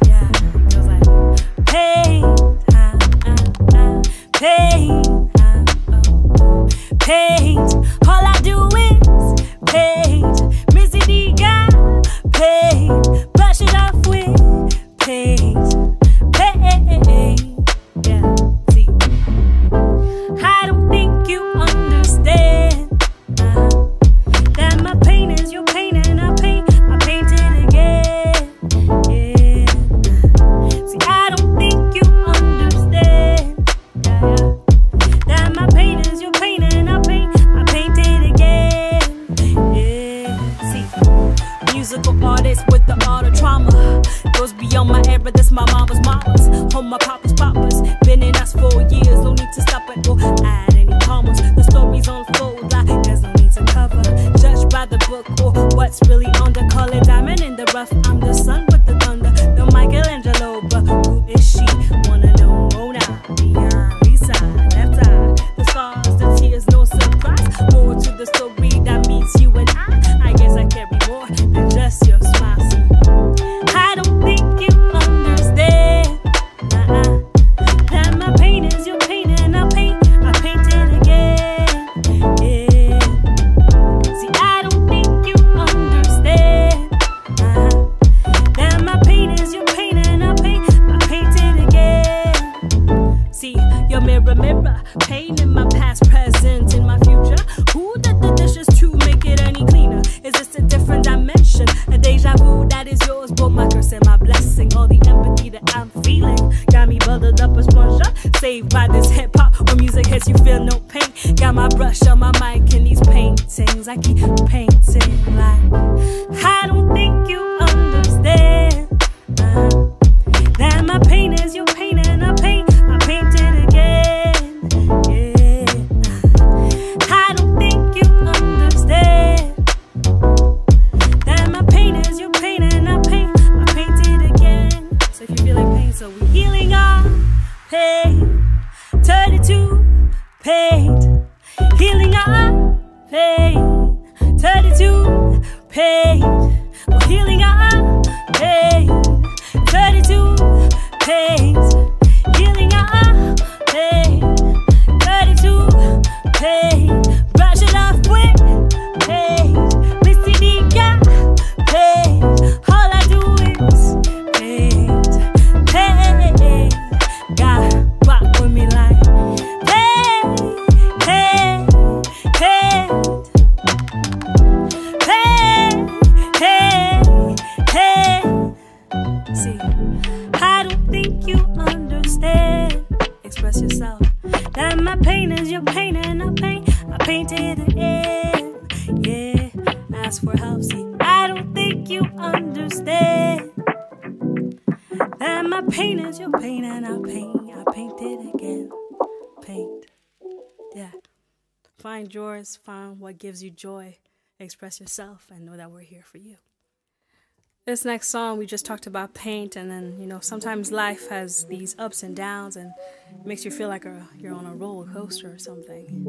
yeah, it goes like, hey, paint, paint. All I do is paint. Missy D got paint. Brush it off with paint. Yeah, see, I don't think you understand that my pain is your pain and I paint it again. Yeah, see, I don't think you understand that my pain is your pain and I paint it again. Yeah, see, musical artist with the art of trauma. Goes beyond my era, this my mama's mamas. Home my papa's papas. Been in us 4 years, no need to stop it or add any commas. The stories unfold like there's no need to cover. Judged by the book or what's really on the color. Diamond in the rough, I'm the sun with the thunder. The Michelangelo, but who is she? Wanna know more now? Behind, Lisa, left eye. The scars, the tears, no surprise. More to the story that meets you and I guess I carry more than just your smile. See, I don't think you understand that my pain is your pain and I paint it again. Yeah. See, I don't think you understand that my pain is your pain and I paint it again. See, your mirror, mirror, pain in my past, present, in my future. Who did the dishes to make it any cleaner? Is this a different dimension? A deja vu that is yours, both my curse and my blessing. All the empathy that I'm feeling got me bundled up as plunger. Saved by this hip hop, when music hits you feel no pain. Got my brush on my mic and these paintings I keep painting like I don't think you understand that my pain is your pain and I paint it again. Yeah, I don't think you understand that my pain is your pain and I paint it again. So if you're feeling pain, so we healing our pain. 32 paint, healing our pain. 32 paint, we're healing our pain. 32 paint, healing our pain. 32 paint, brush it off with paint. Missy D got paint. All I do is paint. God, walk with me like paint. See, I don't think you understand. Express yourself. That my pain is your pain and I paint it again. Yeah, ask for help. See, I don't think you understand. That my pain is your pain and I paint it again. Paint. Yeah. Find yours, find what gives you joy. Express yourself and know that we're here for you. This next song, we just talked about paint, and then, sometimes life has these ups and downs and makes you feel like you're on a roller coaster or something.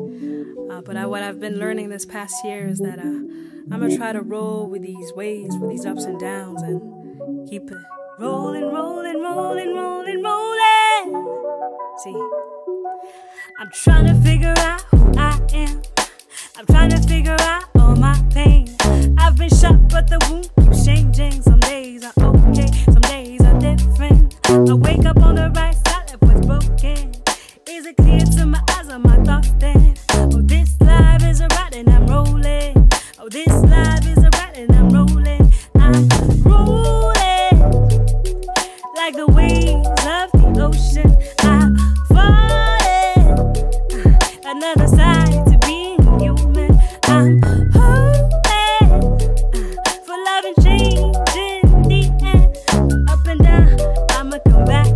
But what I've been learning this past year is that I'm going to try to roll with these waves, with these ups and downs, and keep it rolling, rolling, rolling, rolling, rolling. See, I'm trying to figure out who I am. I'm trying to figure out all my pain. I've been shot, but the wound keeps changing. Some days are okay, some days are different. I wake up on the right side of what's broken. Is it clear to my eyes or my thoughts then? Oh, this life is a ride and I'm rolling. Oh, this life is a ride and I'm rolling. I'm rolling like the waves of the ocean. I'm falling another side to being human. I'm hoping for love and change in the end. Up and down, I'ma come back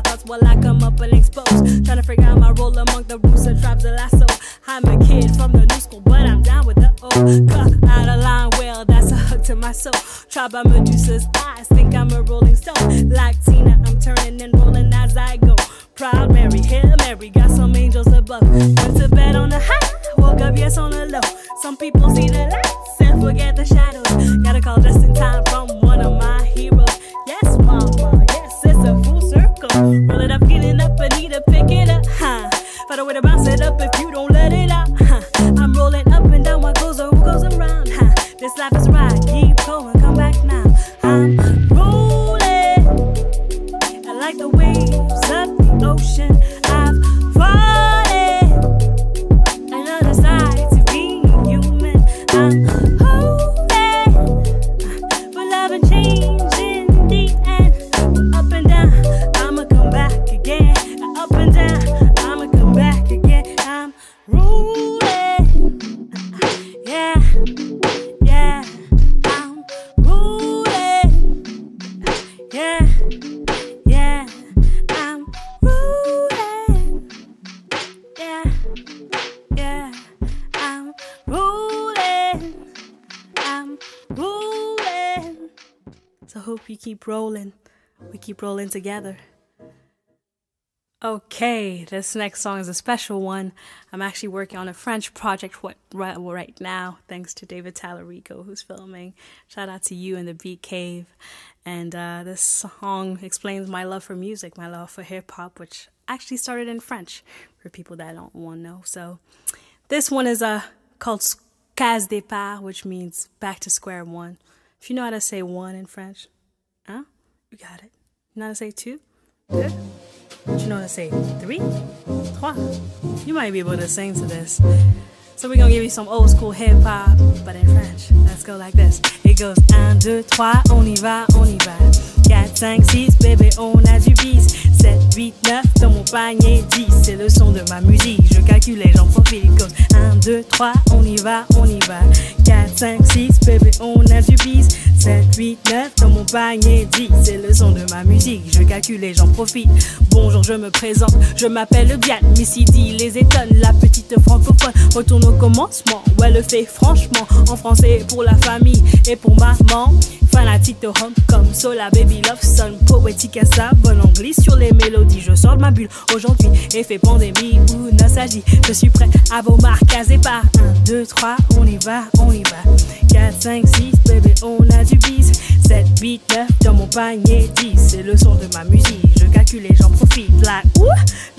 thoughts while I come up and expose. Trying to figure out my role among the rooster tribes of lasso. I'm a kid from the new school, but I'm down with the old. Cut out of line, well, that's a hook to my soul. Tried by Medusa's eyes, think I'm a rolling stone. Like Tina, I'm turning and rolling as I go. Proud Mary, Hail Mary, got some angels above. Went to bed on the high, woke up, yes, on the low. Some people see the lights and forget the shadows. Got a call just in time from one of my heroes. Yes, mama, yes, it's a full circle. Roll it up, get it up, I need to pick it up, huh? Find a way to bounce it up if you don't let it out, huh? I'm rolling up and down, what goes around, huh? This life is right, keep going, come back now. I'm rolling, I like the waves of the ocean. I've fallen, another side to being human. I'm holding, for love and change in the end. Up and down, I'ma come back again. Up and down, I'ma come back again. I'm rolling, yeah, yeah. I'm rolling, yeah, yeah. I'm rolling, yeah, yeah. I'm rolling, I'm rolling. So hope you keep rolling. We keep rolling together. Okay, this next song is a special one. I'm actually working on a French project right now, thanks to David Tallarico, who's filming. Shout out to you in the Beat Cave. And this song explains my love for music, my love for hip-hop, which actually started in French, for people that don't want to know. So this one is called Case Départ, which means back to square one. If you know how to say one in French, huh? You got it. You know how to say two? Good. But you know how to say three? Trois. You might be able to sing to this. So we're gonna give you some old school hip hop, but in French. Let's go like this. It goes 1, 2, 3, on y va, on y va. 4, 5, 6, bébé, on a du bis. 7, 8, 9, dans mon panier 10. C'est le son de ma musique, je calcule et j'en profite. It goes 1, 2, 3, on y va, on y va. 4, 5, 6, bébé, on a du bis. 7, 8, 9, dans mon panier 10. C'est le son de ma musique, je calcule et j'en profite. Bonjour, je me présente, je m'appelle Diane. Missy D les étonne, la petite francophone. Retourne au commencement, ouais, le fait franchement. En français pour la famille et pour maman. Fanatique de rom comme Sola, Baby Love Son. Poétique à ça, bon anglais sur les mélodies. Je sors de ma bulle aujourd'hui, effet pandémie ou nostalgie. Je suis prêt à vos marques à départ. 1, 2, 3, on y va, on y va. 4, 5, 6, bébé, on a du bis. 7, 8, 9, dans mon panier 10. C'est le son de ma musique, je calcule et j'en profite. Like, ooh,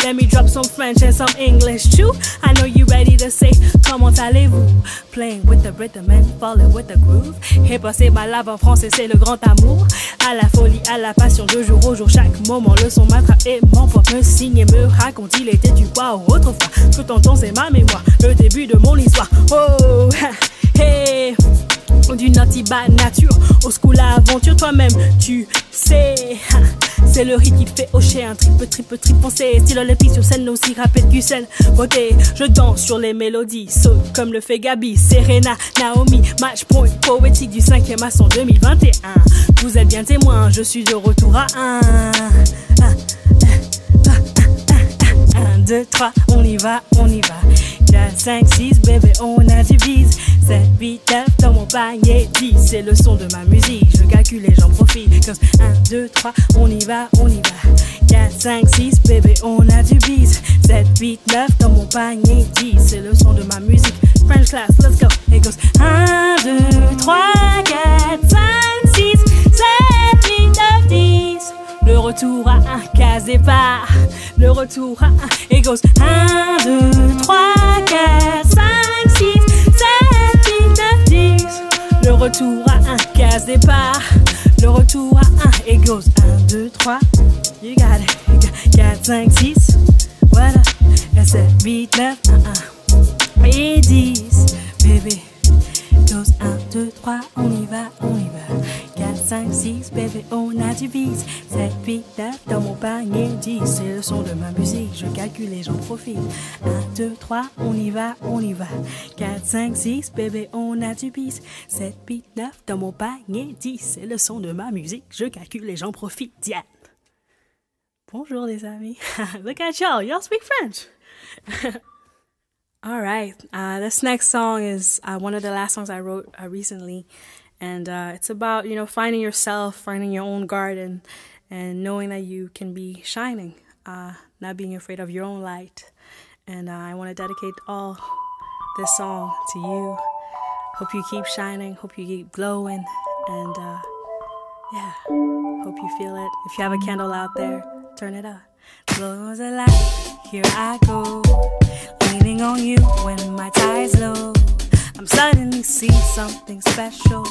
let me drop some French and some English too. I know you ready to say, comment allez-vous? Playing with the rhythm and falling with the groove. Hip-hop c'est ma lave en français, c'est le grand amour. À la folie, à la passion, de jour au jour, chaque moment, le son m'attrape et m'emporte, me signe et me raconte. Il était du quoi autrefois, que t'entends c'est ma mémoire, le début de mon histoire. Oh, hey, du naughty bad nature, au school à aventure, toi-même tu sais. C'est le rythme qui te fait hocher, un trip foncé. Style olympique sur scène, aussi rapide que scène. Côté, je danse sur les mélodies, saute comme le fait Gabi, Serena, Naomi. Match point poétique du 5e à son 2021. Vous êtes bien témoins, je suis de retour à 1, 2, 3, on y va, on y va. 4, 5, 6, bébé, on a du bis. 7, 8, 9, dans mon panier 10. C'est le son de ma musique, je calcule et j'en profite. Comme 1, 2, 3, on y va, on y va. 4, 5, 6, bébé, on a du bis. 7, 8, 9, dans mon panier 10. C'est le son de ma musique. French class, let's go. It goes 1, 2, 3, 4, 5, 6, 7, 8, 9, 10. Le retour à un case départ. Le retour à un. It goes 1, 2, 3, 4, 5, 6, 7, 8, 9, 10. Le retour à un case départ. Le retour à un. It goes 1, 2, 3. You got it. 4, 5, 6. Voilà. 7, 8, 9, 1, 1. Et 10. Bébé. It goes 1, 2, 3. On y va, on y va. 4, 5, 6, bébé, on a du bis. 7, 8, 9, dans mon panier 10. C'est le son de ma musique, je calcule et j'en profite. 1, 2, 3, on y va, on y va. 4, 5, 6, bébé, on a du bis. 7, 8, 9, dans mon panier 10. C'est le son de ma musique, je calcule et j'en profite. Diane. Bonjour, les amis. Look at y'all. Y'all speak French. All right. This next song is one of the last songs I wrote recently. And it's about, you know, finding yourself, finding your own garden, and knowing that you can be shining, not being afraid of your own light. And I want to dedicate all this song to you. Hope you keep shining. Hope you keep glowing. And yeah, hope you feel it. If you have a candle out there, turn it up. Glow as a light, here I go, leaning on you when my tide's low. I'm suddenly see something special.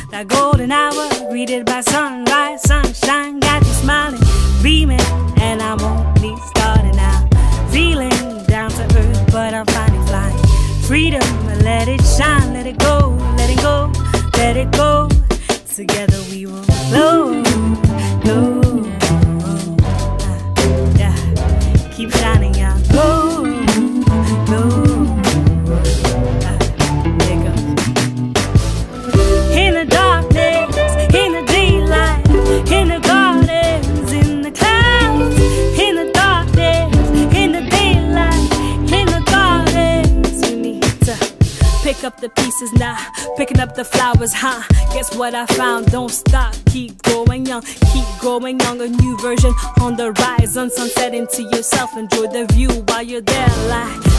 That golden hour, greeted by sunrise, sunshine, got you smiling, beaming, and I'm only starting out. Feeling down to earth, but I'm finally flying. Freedom, let it shine, let it go, let it go, let it go. Together we will glow, glow, yeah. Keep shining out, glow, glow. In the darkness, in the daylight, in the gardens, in the clouds, in the darkness, in the daylight, in the gardens. You need to pick up the pieces now, picking up the flowers, huh? Guess what I found? Don't stop, keep going young, keep growing young. A new version on the horizon, sunset into yourself. Enjoy the view while you're there.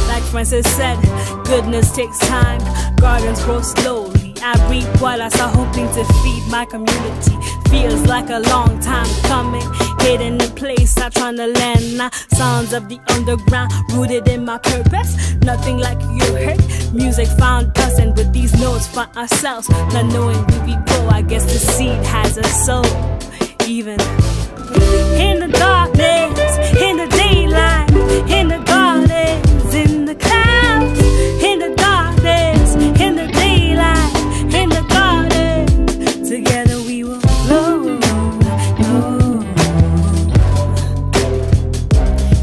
Like Francis said, goodness takes time. Gardens grow slowly. I reap what I saw, hoping to feed my community. Feels like a long time coming, hidden in place, not trying to land now. Sounds of the underground, rooted in my purpose. Nothing like you heard. Music found us, and with these notes found ourselves. Not knowing where we go, I guess the seed has a soul. Even in the darkness, in the daylight, in the gardens, in the clouds, in the darkness, in the daylight, in the garden. Together we will glow, glow.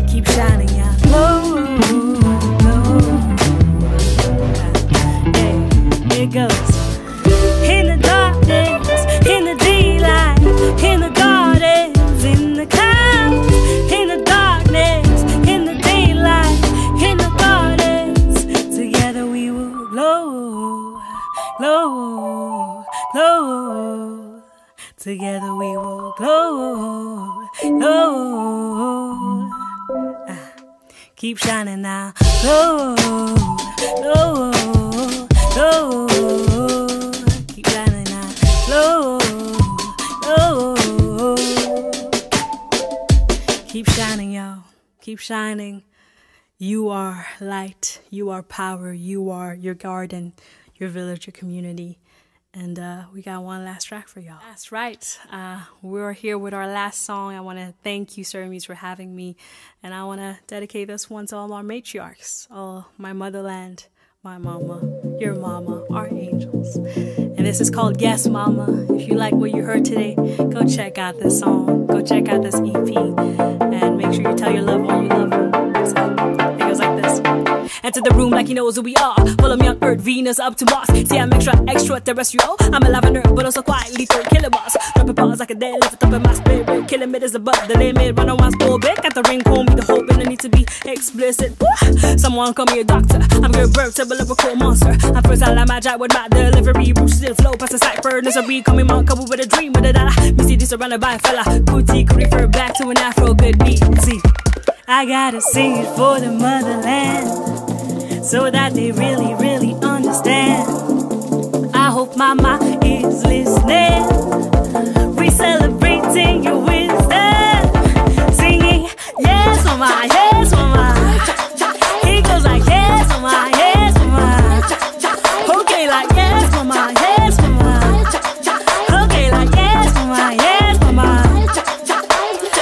Keep shining out, glow, glow. Yeah, it goes. In the darkness, in the daylight, in the gardens, in the clouds, in the darkness, in the daylight, in the gardens. Together we will glow, glow, glow. Together we will glow, glow. Keep shining now, glow, glow, glow. Keep shining now, glow, glow. Keep shining, y'all. Keep shining. You are light. You are power. You are your garden, your village, your community. And we got one last track for y'all. That's right. We're here with our last song. I want to thank you, Surrey Muse, for having me. And I want to dedicate this one to all our matriarchs, all my motherland, my mama, your mama, our angels. And this is called Yes, Mama. If you like what you heard today, go check out this song. Go check out this EP. And make sure you tell your loved one you love them. So it goes like this. Enter the room like he knows who we are. Follow me on Earth, Venus, up to Mars. See, I'm extraterrestrial. I'm alive on Earth, but also quietly third killer boss. Dropping bars like a dead lift up in my spirit. Killing me is above the limit. Run on one's orbit. Got the ring, call me the hope, and I need to be explicit. Someone call me a doctor. I'm a good veritable lyrical monster. I'm first out of my job with my delivery. Roots still flow past the cipher. Misery coming out, couple with a dream with a dollar. Missy D surrounded by a fella. Boutique refer back to an Afro good beat. See, I gotta sing it for the motherland, so that they really, really understand. I hope mama is listening. We celebrating your wisdom, singing yes mama, yes mama. He goes like yes mama, yes mama. Okay, like yes mama, yes mama. Okay, like yes mama, yes mama.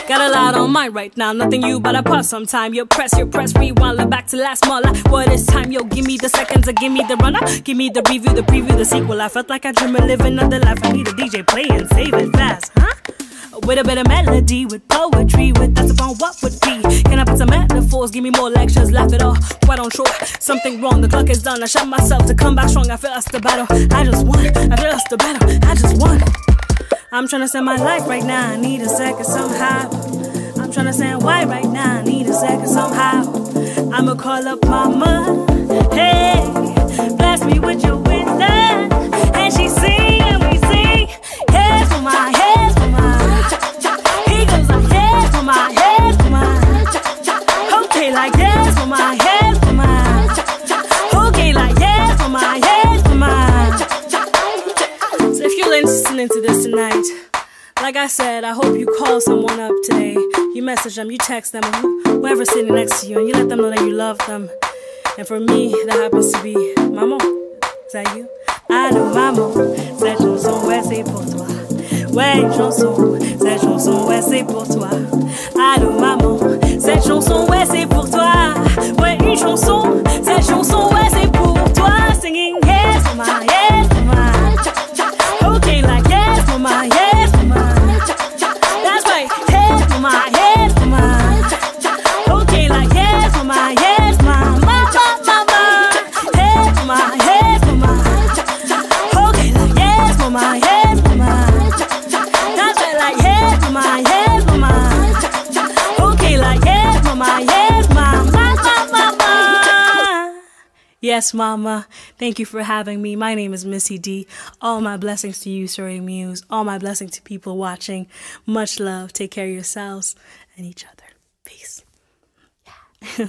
Got a lot on mind right now, nothing you but I pause sometime. You press, rewind, look back to last month. Like, what is time? Yo, give me the seconds or give me the runner. Give me the review, the preview, the sequel. I felt like I dream of living another life. I need a DJ play and save it fast, huh? With a bit of melody, with poetry, with thoughts upon what would be. Can I put some metaphors? Give me more lectures, laugh it off. Quite on shore, something wrong, the clock is done. I shot myself to come back strong. I feel that's the battle, I just won. I feel that's the battle, I just won. I'm trying to send my life right now, I need a second somehow. I'm tryna stand white right now. I need a second somehow. I'ma call up mama. Hey, bless me with your wisdom. And she sing and we sing. Heads for my, heads for my. He goes like heads for my, heads for my. Okay, like heads for my, heads for my. Okay, like heads for my, heads for my. So if you're listening to this tonight, like I said, I hope you call someone up today. You message them, you text them, whoever's sitting next to you, and you let them know that you love them. And for me, that happens to be Maman. Is that you? Allô maman, cette chanson ouais c'est pour toi. Ouais une chanson, cette chanson ouais c'est pour toi. Allô maman, cette chanson ouais c'est pour toi. Ouais une chanson, cette chanson ouais c'est pour toi. Singing yes for my, yes for my. Okay like yes for my, yes for my. That's right, yes for my, yes for my. Okay like yes for my, yes for my. Mama, mama, yes for my, yes for my. Okay like yes for my, yes for my. That's right like yes for my, yes for my. Okay like yes for my, yes mama, mama. Yes, mama. Thank you for having me. My name is Missy D. All my blessings to you, Surrey Muse. All my blessings to people watching. Much love. Take care of yourselves and each other. Peace. Yeah.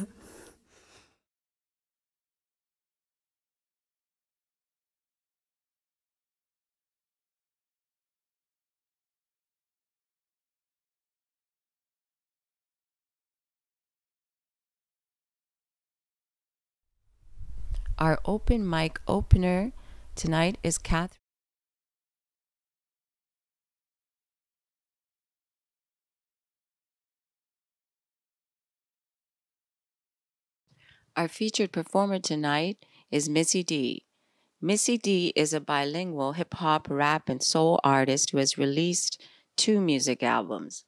Our open mic opener tonight is Catherine. Our featured performer tonight is Missy D. Missy D is a bilingual hip-hop, rap, and soul artist who has released 2 music albums.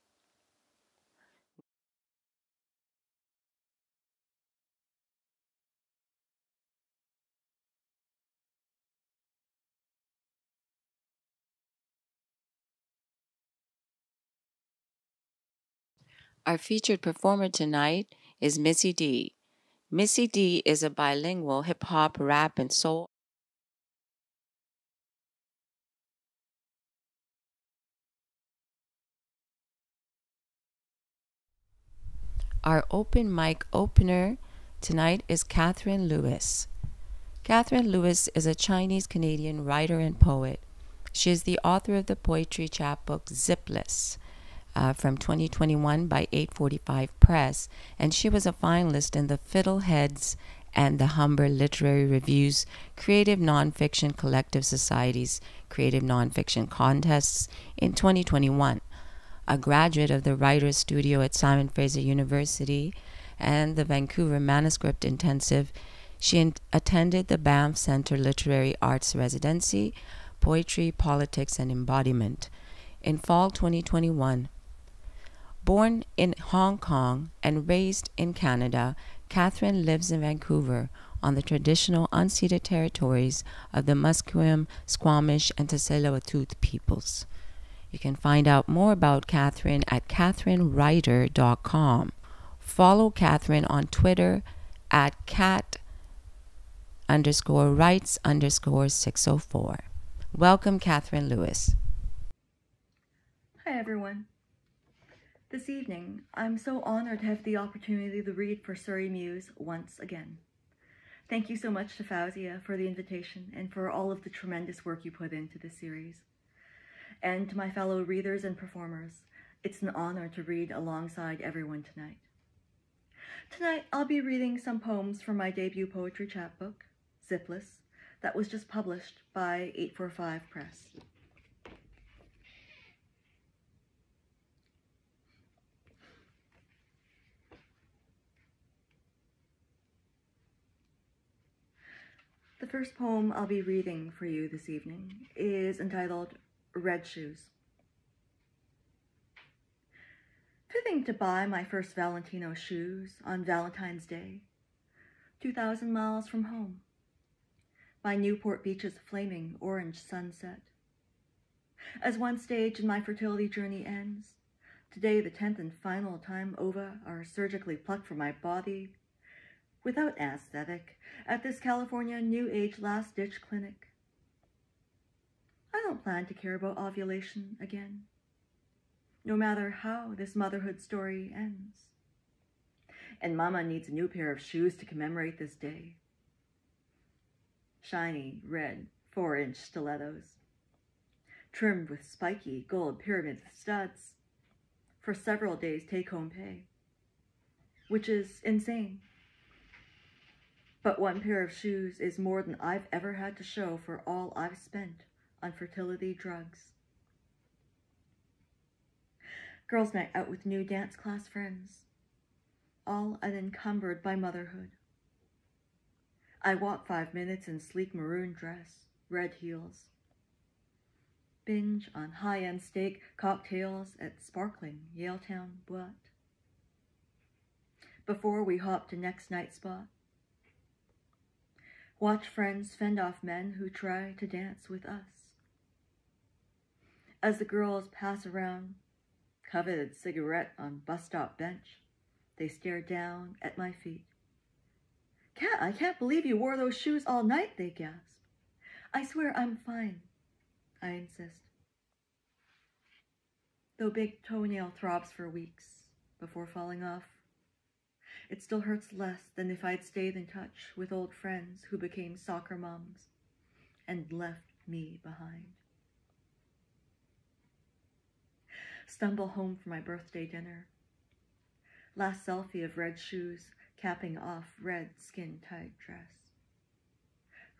Our featured performer tonight is Missy D. Missy D is a bilingual hip-hop, rap, and soul. Our open mic opener tonight is Catherine Lewis. Catherine Lewis is a Chinese-Canadian writer and poet. She is the author of the poetry chapbook Zipless from 2021 by 845 Press, and she was a finalist in the Fiddleheads and the Humber Literary Review's Creative Nonfiction Collective Society's Creative Nonfiction Contests in 2021. A graduate of the Writers' Studio at Simon Fraser University and the Vancouver Manuscript Intensive, she attended the Banff Centre Literary Arts Residency, Poetry, Politics, and Embodiment in fall 2021. Born in Hong Kong and raised in Canada, Catherine lives in Vancouver on the traditional unceded territories of the Musqueam, Squamish, and Tsleil-Waututh peoples. You can find out more about Catherine at catherinewriter.com. Follow Catherine on Twitter at cat_rights_604. Welcome, Catherine Lewis. Hi, everyone. This evening, I'm so honored to have the opportunity to read for Surrey Muse once again. Thank you so much to Fauzia for the invitation and for all of the tremendous work you put into this series. And to my fellow readers and performers, it's an honor to read alongside everyone tonight. Tonight, I'll be reading some poems from my debut poetry chapbook, Zipless, that was just published by 845 Press. The first poem I'll be reading for you this evening is entitled Red Shoes. Fitting to buy my first Valentino shoes on Valentine's Day, 2,000 miles from home, by Newport Beach's flaming orange sunset. As one stage in my fertility journey ends, Today, the 10th and final time ova are surgically plucked from my body without anesthetic at this California New Age last-ditch clinic. I don't plan to care about ovulation again, no matter how this motherhood story ends. And Mama needs a new pair of shoes to commemorate this day. Shiny, red, 4-inch stilettos, trimmed with spiky gold pyramid studs, for several days take-home pay, which is insane. But one pair of shoes is more than I've ever had to show for all I've spent on fertility drugs. Girls' night out with new dance class friends, all unencumbered by motherhood. I walk 5 minutes in sleek maroon dress, red heels. Binge on high-end steak cocktails at sparkling Yaletown Boite. Before we hop to next night spot. Watch friends fend off men who try to dance with us. As the girls pass around, coveted cigarette on bus stop bench, they stare down at my feet. I can't believe you wore those shoes all night, they gasp. I swear I'm fine, I insist. Though big toenail throbs for weeks before falling off, it still hurts less than if I'd stayed in touch with old friends who became soccer moms and left me behind. Stumble home for my birthday dinner. Last selfie of red shoes capping off red skin-tight dress.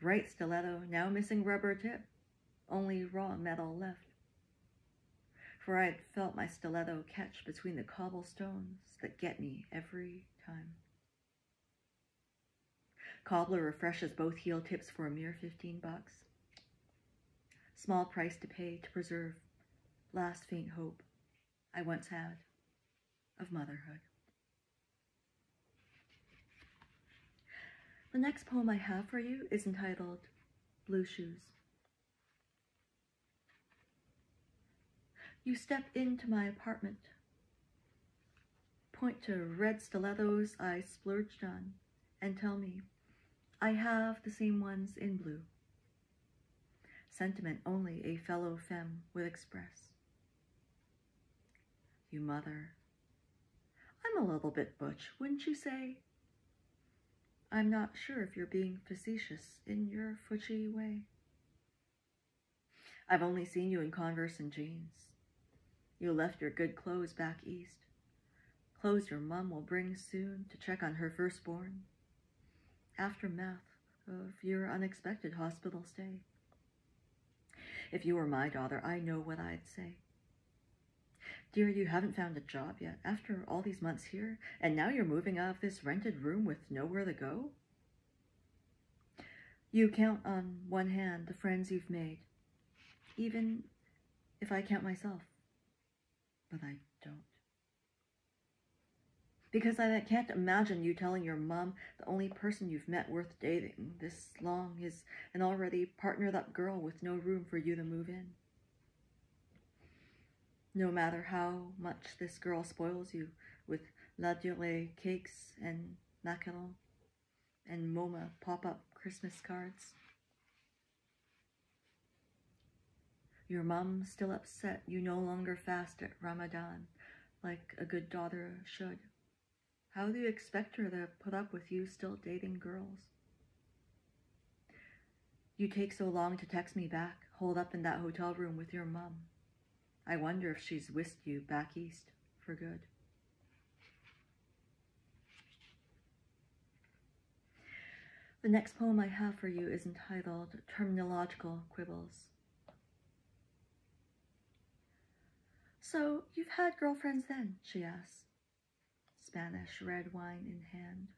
Right stiletto now missing rubber tip, only raw metal left. For I had felt my stiletto catch between the cobblestones that get me every time. Cobbler refreshes both heel tips for a mere $15. Small price to pay to preserve last faint hope I once had of motherhood. The next poem I have for you is entitled Blue Shoes. You step into my apartment, point to red stilettos I splurged on, and tell me I have the same ones in blue. Sentiment only a fellow femme would express. You mother, I'm a little bit butch, wouldn't you say? I'm not sure if you're being facetious in your futchy way. I've only seen you in Converse and jeans. You left your good clothes back east. Clothes your mom will bring soon to check on her firstborn. Aftermath of your unexpected hospital stay. If you were my daughter, I know what I'd say. Dear, you haven't found a job yet, after all these months here, and now you're moving out of this rented room with nowhere to go? You count on one hand the friends you've made, even if I count myself, but I don't. Because I can't imagine you telling your mom the only person you've met worth dating this long is an already partnered up girl with no room for you to move in. No matter how much this girl spoils you with La Durée cakes and macarons and MoMA pop-up Christmas cards. Your mom's still upset you no longer fast at Ramadan like a good daughter should. How do you expect her to put up with you still dating girls? You take so long to text me back, holed up in that hotel room with your mom. I wonder if she's whisked you back east for good. The next poem I have for you is entitled Terminological Quibbles. So, you've had girlfriends then, she asks, Spanish red wine in hand.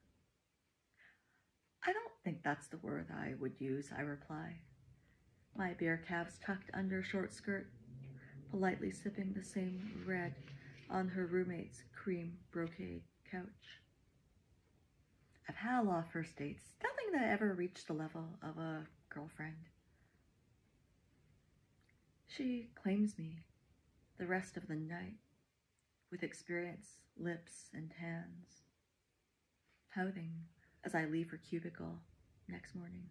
I don't think that's the word I would use, I reply, my bare calves tucked under short skirt, politely sipping the same red on her roommate's cream brocade couch. I've had a lot of first dates, nothing that ever reached the level of a girlfriend. She claims me the rest of the night with experience, lips and hands, pouting as I leave her cubicle next morning.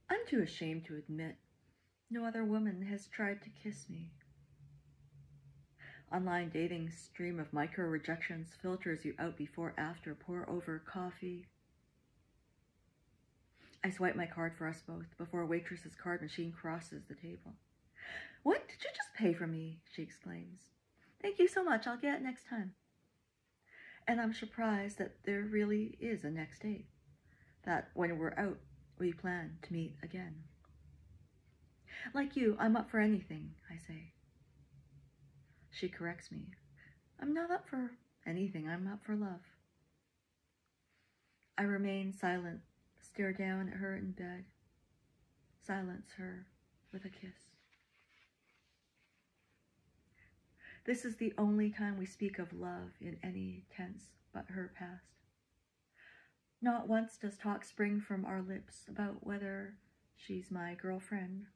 I'm too ashamed to admit no other woman has tried to kiss me. Online dating stream of micro-rejections filters you out before, after, pour over coffee. I swipe my card for us both before a waitress's card machine crosses the table. "What? Did you just pay for me?" she exclaims. "Thank you so much. I'll get it next time." And I'm surprised that there really is a next date, that when we're out, we plan to meet again. "Like you, I'm up for anything," I say. She corrects me. "I'm not up for anything. I'm up for love." I remain silent, stare down at her in bed, silence her with a kiss. This is the only time we speak of love in any tense but her past. Not once does talk spring from our lips about whether she's my girlfriend.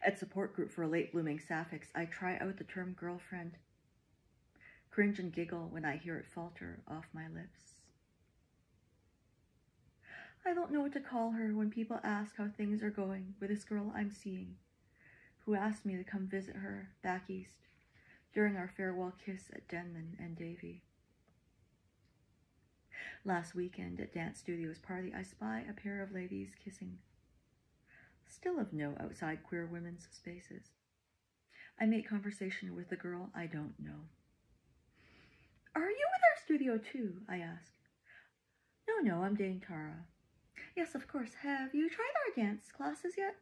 At support group for late-blooming sapphics, I try out the term girlfriend, cringe and giggle when I hear it falter off my lips. I don't know what to call her when people ask how things are going with this girl I'm seeing, who asked me to come visit her back east during our farewell kiss at Denman and Davie. Last weekend at Dance Studios party, I spy a pair of ladies kissing, still of no outside queer women's spaces. I make conversation with the girl I don't know. "Are you with our studio too?" I ask. No, I'm dating Tara." "Yes, of course. Have you tried our dance classes yet?"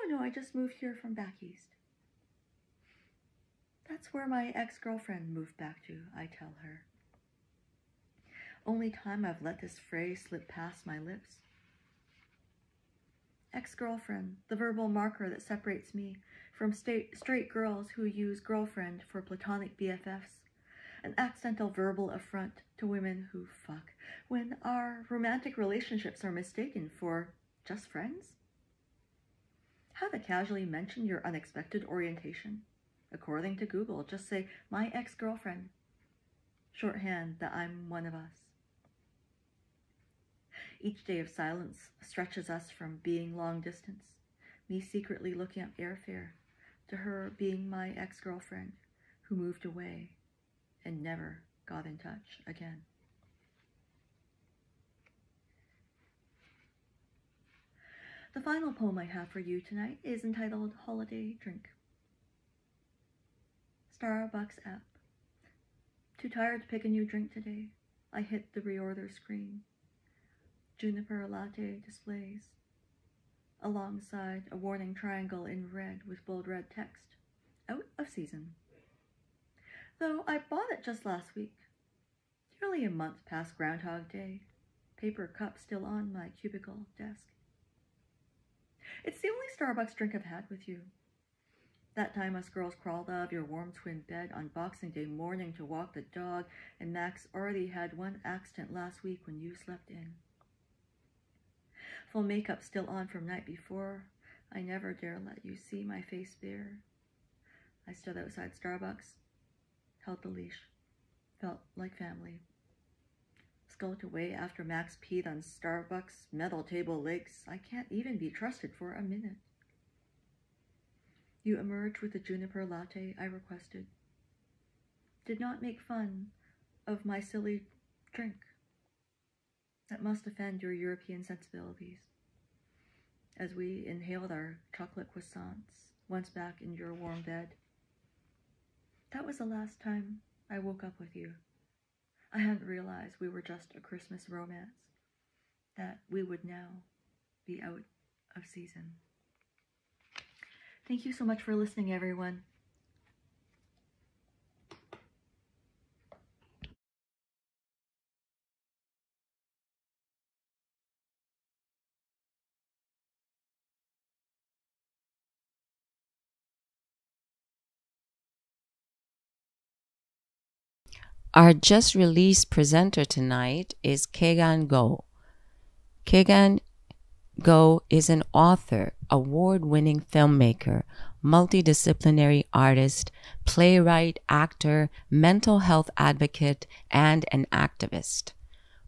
No, I just moved here from back east." "That's where my ex-girlfriend moved back to," I tell her. Only time I've let this phrase slip past my lips. Ex-girlfriend, the verbal marker that separates me from straight girls who use girlfriend for platonic BFFs, an accidental verbal affront to women who fuck when our romantic relationships are mistaken for just friends. How to casually mention your unexpected orientation? According to Google, just say, "my ex-girlfriend." Shorthand that I'm one of us. Each day of silence stretches us from being long distance, me secretly looking up airfare, to her being my ex-girlfriend who moved away and never got in touch again. The final poem I have for you tonight is entitled Holiday Drink. Starbucks app. Too tired to pick a new drink today. I hit the reorder screen. Juniper latte displays, alongside a warning triangle in red with bold red text. Out of season. Though I bought it just last week. Nearly a month past Groundhog Day. Paper cup still on my cubicle desk. It's the only Starbucks drink I've had with you. That time us girls crawled out of your warm twin bed on Boxing Day morning to walk the dog, and Max already had one accident last week when you slept in. Full makeup still on from night before. I never dare let you see my face bare. I stood outside Starbucks, held the leash, felt like family. Skulked away after Max peed on Starbucks metal table legs. I can't even be trusted for a minute. You emerged with the juniper latte I requested. Did not make fun of my silly drink. That must offend your European sensibilities. As we inhaled our chocolate croissants, once back in your warm bed. That was the last time I woke up with you. I hadn't realized we were just a Christmas romance, that we would now be out of season. Thank you so much for listening, everyone. Our just released presenter tonight is Kegan Go. Kegan Go is an author, award-winning filmmaker, multidisciplinary artist, playwright, actor, mental health advocate, and an activist.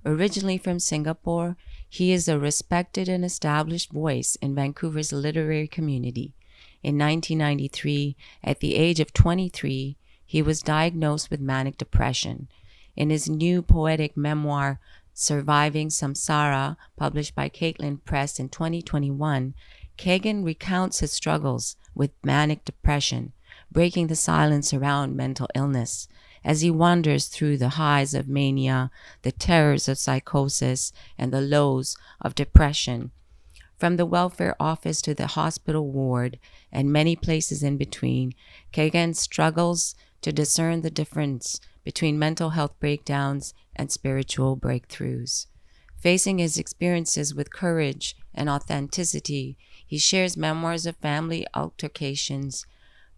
Originally from Singapore, he is a respected and established voice in Vancouver's literary community. In 1993, at the age of 23, he was diagnosed with manic depression. In his new poetic memoir, Surviving Samsara, published by Caitlin Press in 2021, Kagan recounts his struggles with manic depression, breaking the silence around mental illness, as he wanders through the highs of mania, the terrors of psychosis, and the lows of depression. From the welfare office to the hospital ward and many places in between, Kagan struggles to discern the difference between mental health breakdowns and spiritual breakthroughs. Facing his experiences with courage and authenticity, he shares memoirs of family altercations,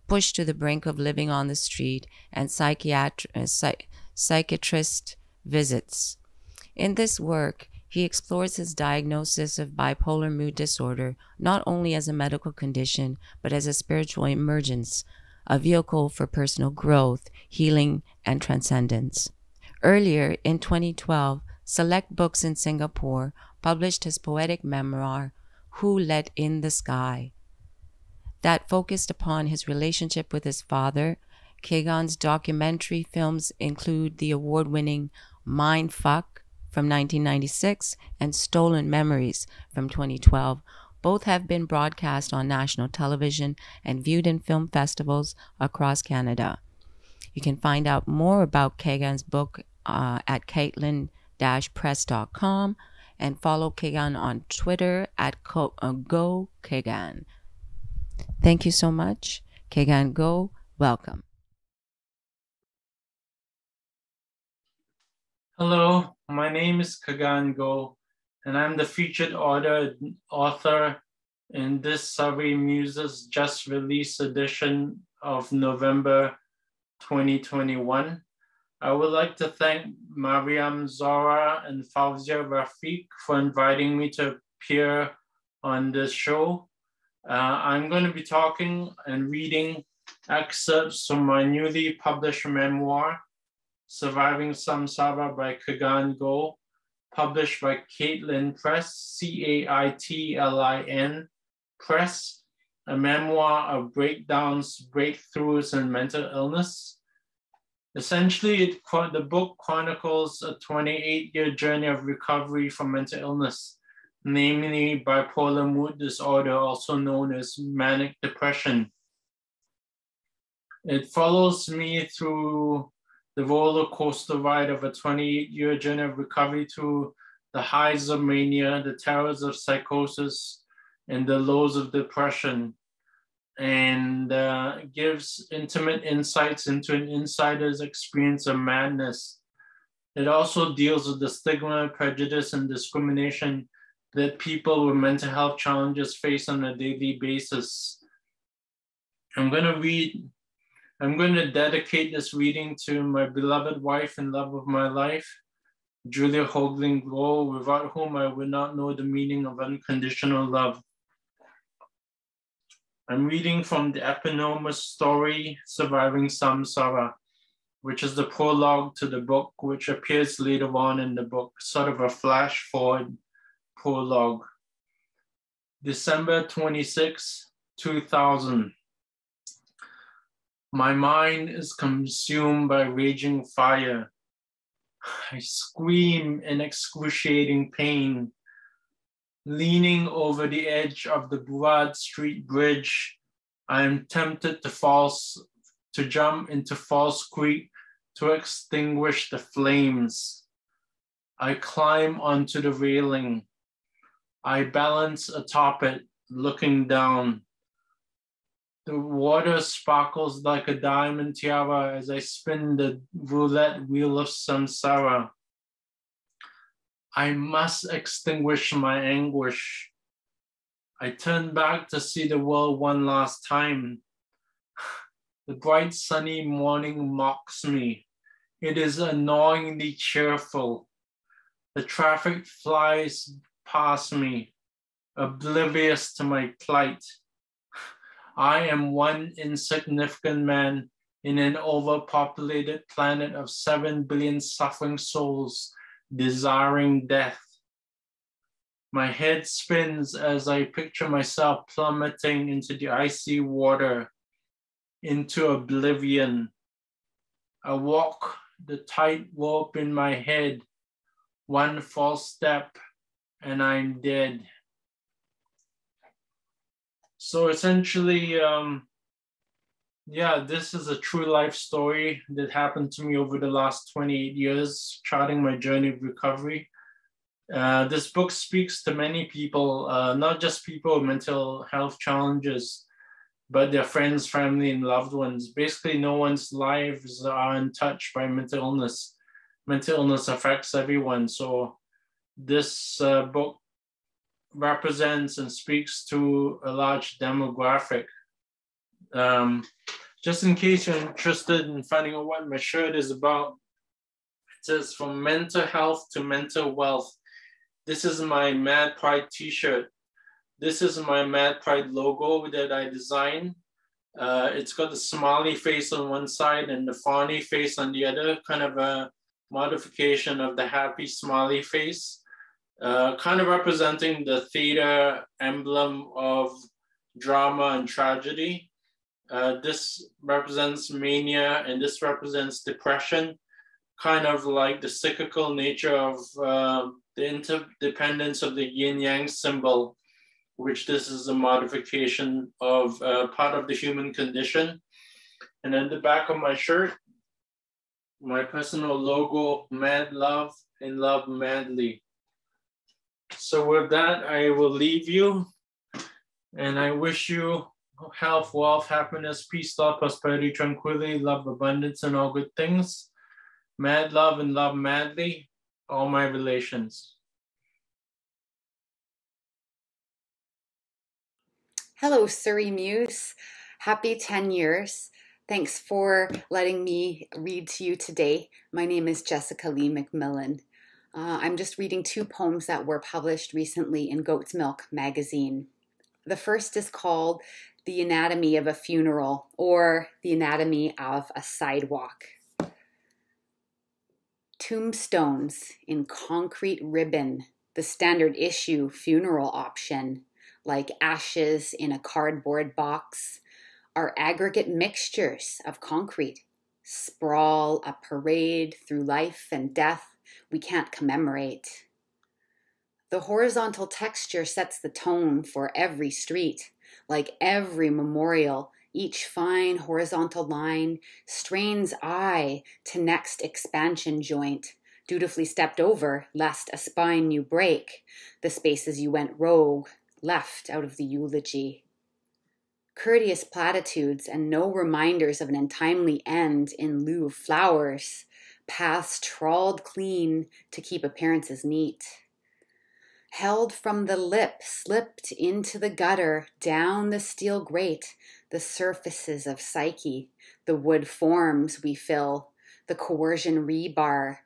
pushed to the brink of living on the street, and psychiatrist visits. In this work, he explores his diagnosis of bipolar mood disorder not only as a medical condition, but as a spiritual emergence, a vehicle for personal growth, healing, and transcendence. Earlier, in 2012, Select Books in Singapore published his poetic memoir, Who Let in the Sky, that focused upon his relationship with his father. Kagan's documentary films include the award-winning Mindfuck from 1996 and Stolen Memories from 2012. Both have been broadcast on national television and viewed in film festivals across Canada. You can find out more about Kagan's book at caitlin-press.com and follow Kagan on Twitter at GoKagan. Thank you so much. Kagan Go, welcome. Hello, my name is Kagan Go, and I'm the featured author in this Surrey Muse's just released edition of November 2021. I would like to thank Mariam, Zohra, and Fauzia Rafiq for inviting me to appear on this show. I'm going to be talking and reading excerpts from my newly published memoir, Surviving Samsara by Kagan Go, published by Caitlin Press, Caitlin Press, a memoir of breakdowns, breakthroughs, and mental illness. Essentially, the book chronicles a 28-year journey of recovery from mental illness, namely bipolar mood disorder, also known as manic depression. It follows me through the roller coaster ride of a 28-year journey of recovery through the highs of mania, the terrors of psychosis, and the lows of depression, and gives intimate insights into an insider's experience of madness. It also deals with the stigma, prejudice, and discrimination that people with mental health challenges face on a daily basis. I'm going to dedicate this reading to my beloved wife and love of my life, Julia Hoagland Glow, without whom I would not know the meaning of unconditional love. I'm reading from the eponymous story, Surviving Samsara, which is the prologue to the book, which appears later on in the book, sort of a flash forward prologue. December 26, 2000. My mind is consumed by raging fire. I scream in excruciating pain. Leaning over the edge of the Broad Street Bridge, I am tempted to jump into False Creek to extinguish the flames. I climb onto the railing. I balance atop it, looking down. The water sparkles like a diamond tiara as I spin the roulette wheel of samsara. I must extinguish my anguish. I turn back to see the world one last time. The bright sunny morning mocks me. It is annoyingly cheerful. The traffic flies past me, oblivious to my plight. I am one insignificant man in an overpopulated planet of 7 billion suffering souls desiring death. My head spins as I picture myself plummeting into the icy water, into oblivion. I walk the tightrope in my head, one false step, and I'm dead. So essentially, this is a true life story that happened to me over the last 28 years, charting my journey of recovery. This book speaks to many people, not just people with mental health challenges, but their friends, family, and loved ones. Basically, no one's lives are untouched by mental illness. Mental illness affects everyone. So this book represents and speaks to a large demographic. Just in case you're interested in finding out what my shirt is about, it says from mental health to mental wealth. This is my Mad Pride t-shirt. This is my Mad Pride logo that I designed. It's got the smiley face on one side and the frowny face on the other, kind of a modification of the happy smiley face, kind of representing the theater emblem of drama and tragedy. This represents mania and this represents depression, kind of like the cyclical nature of the interdependence of the yin-yang symbol, which this is a modification of part of the human condition. And then the back of my shirt, my personal logo, Mad Love and Love Madly. So with that, I will leave you. And I wish you health, wealth, happiness, peace, love, prosperity, tranquility, love, abundance, and all good things. Mad love and love madly, all my relations. Hello, Surrey Muse. Happy 10 years. Thanks for letting me read to you today. My name is Jessica Lee McMillan. I'm just reading 2 poems that were published recently in Goat's Milk magazine. The first is called The Anatomy of a Funeral, or The Anatomy of a Sidewalk. Tombstones in concrete ribbon, the standard issue funeral option, like ashes in a cardboard box, are aggregate mixtures of concrete, sprawl a parade through life and death we can't commemorate. The horizontal texture sets the tone for every street, like every memorial. Each fine horizontal line strains eye to next expansion joint, dutifully stepped over lest a spine you break, the spaces you went rogue, left out of the eulogy. Courteous platitudes and no reminders of an untimely end in lieu of flowers, paths trawled clean to keep appearances neat. Held from the lip, slipped into the gutter, down the steel grate, the surfaces of psyche, the wood forms we fill, the coercion rebar,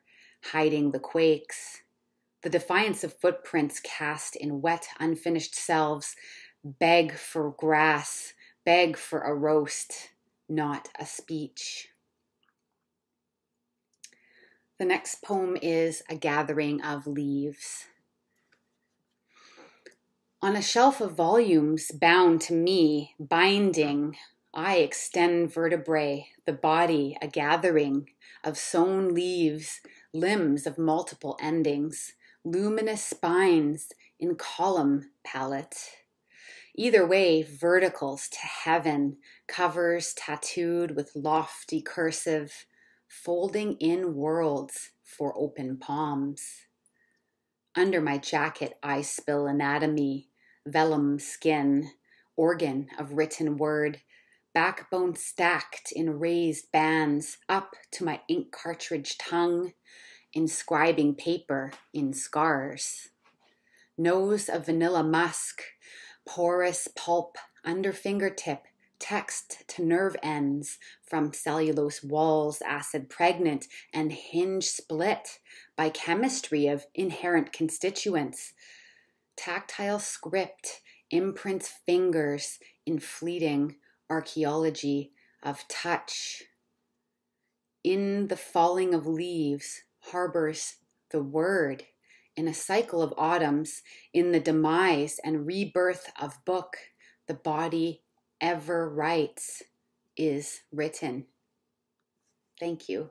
hiding the quakes, the defiance of footprints cast in wet, unfinished selves, beg for grass, beg for a roast, not a speech. The next poem is A Gathering of Leaves. On a shelf of volumes bound to me, binding, I extend vertebrae, the body a gathering of sewn leaves, limbs of multiple endings, luminous spines in column palette. Either way, verticals to heaven, covers tattooed with lofty cursive, folding in worlds for open palms. Under my jacket, I spill anatomy, vellum skin, organ of written word, backbone stacked in raised bands up to my ink cartridge tongue, inscribing paper in scars. Nose of vanilla musk, porous pulp under fingertip, text to nerve ends from cellulose walls, acid pregnant and hinge split by chemistry of inherent constituents. Tactile script, imprints fingers in fleeting archaeology of touch. In the falling of leaves harbors the word, in a cycle of autumns, in the demise and rebirth of book, the body ever writes, is written. Thank you.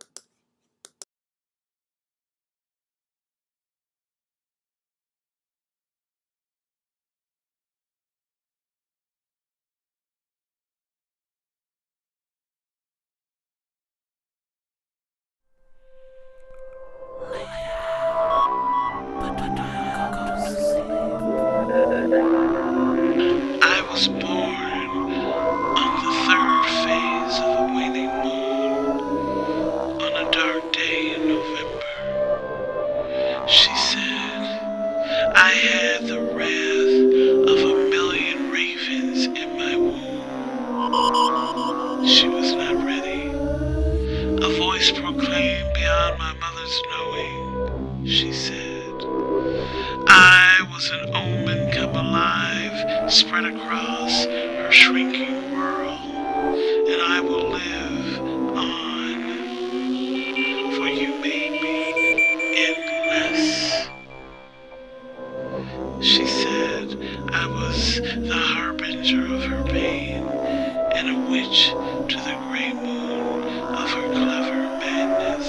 I was born on the third phase of a waning moon, on a dark day in November. She said, I had the wrath of 1,000,000 ravens in my womb. She was not ready. A voice proclaimed beyond my mother's knowing. She said, I was an omen come alive, spread across her shrinking world, and I will live on, for you made me endless. She said I was the harbinger of her pain, and a witch to the gray moon of her clever madness.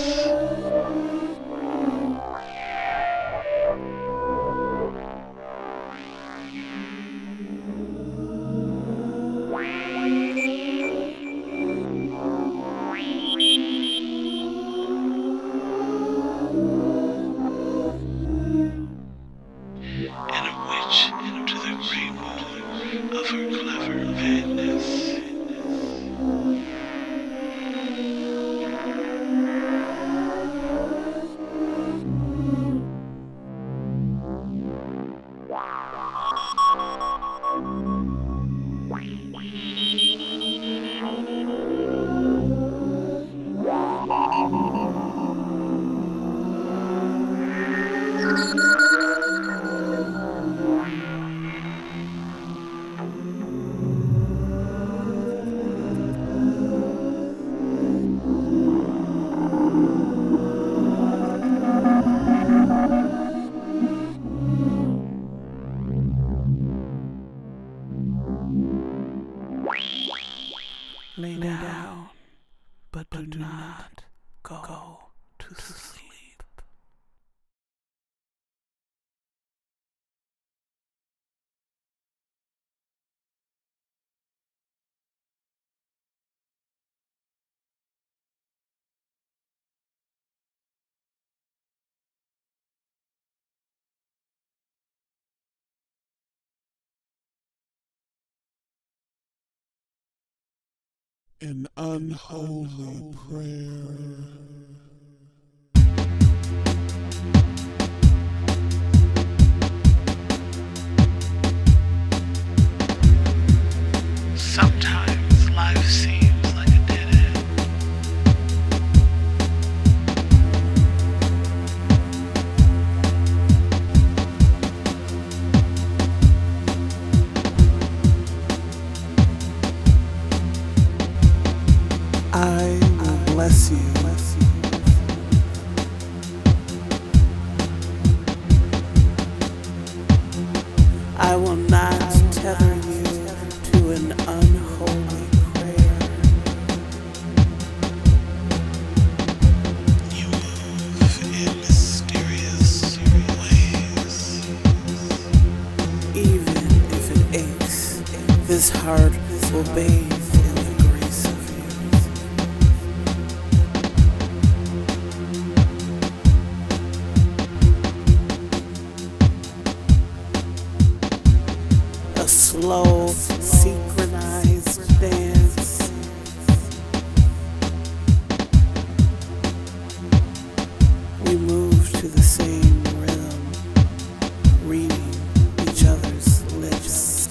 Lay down, but do not go to sleep. An unholy prayer. Sometimes life seems like a dead end. I will bless you. I will not tether you to an unholy prayer. You move in mysterious ways. Even if it aches, this heart will bathe in the grace of you. A slow, synchronized dance. We move to the same rhythm, reading each other's lips.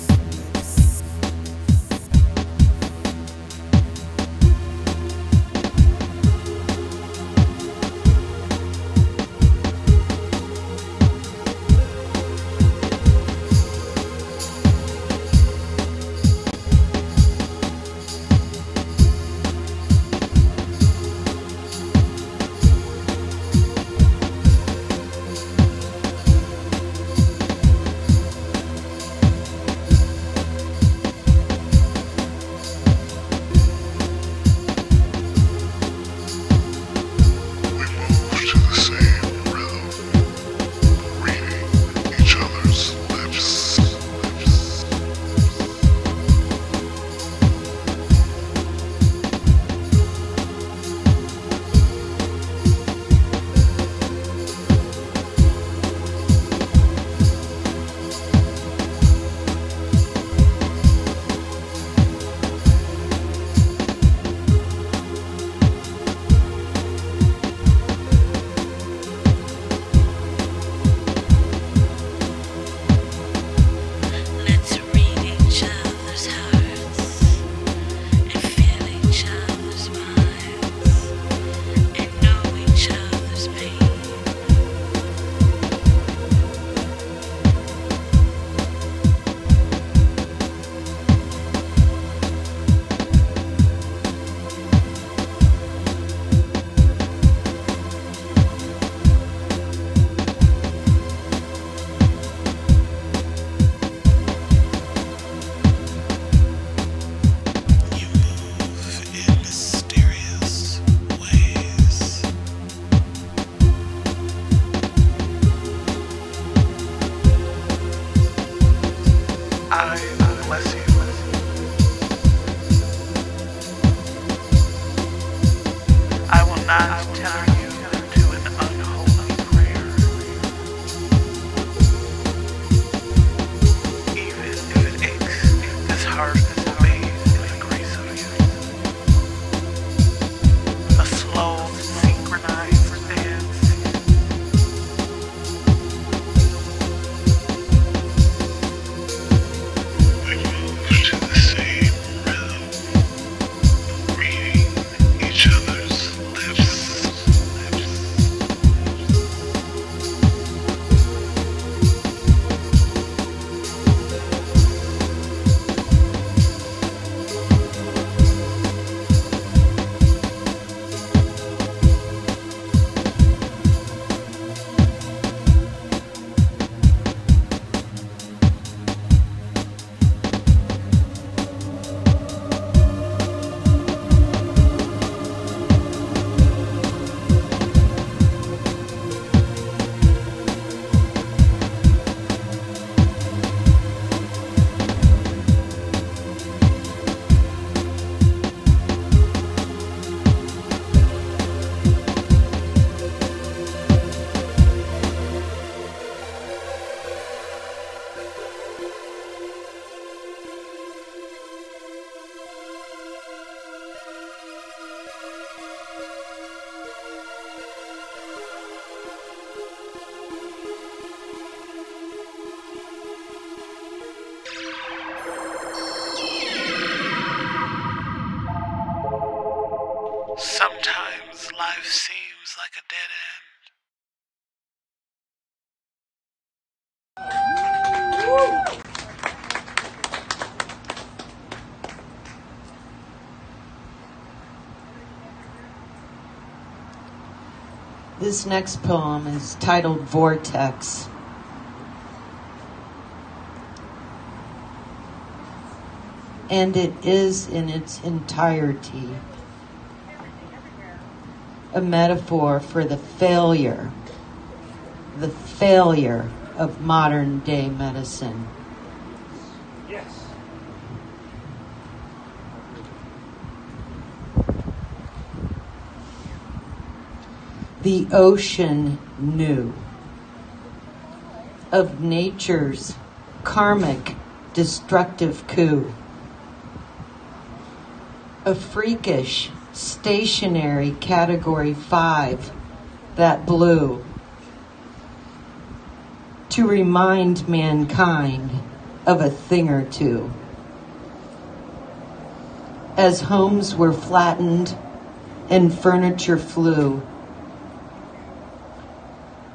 This next poem is titled Vortex. And it is in its entirety a metaphor for the failure of modern day medicine. Yes. The ocean knew of nature's karmic destructive coup. A freakish, stationary Category 5 that blew to remind mankind of a thing or two. As homes were flattened and furniture flew,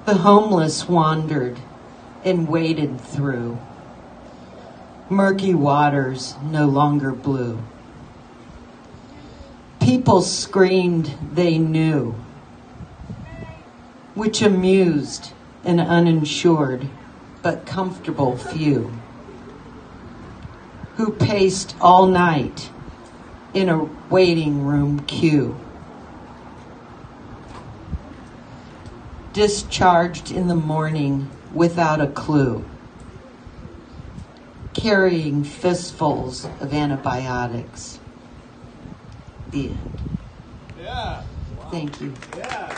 the homeless wandered and waded through murky waters no longer blue. People screamed they knew, which amused an uninsured but comfortable few who paced all night in a waiting room queue. Discharged in the morning without a clue, carrying fistfuls of antibiotics. The end. Yeah. Thank you. Yeah.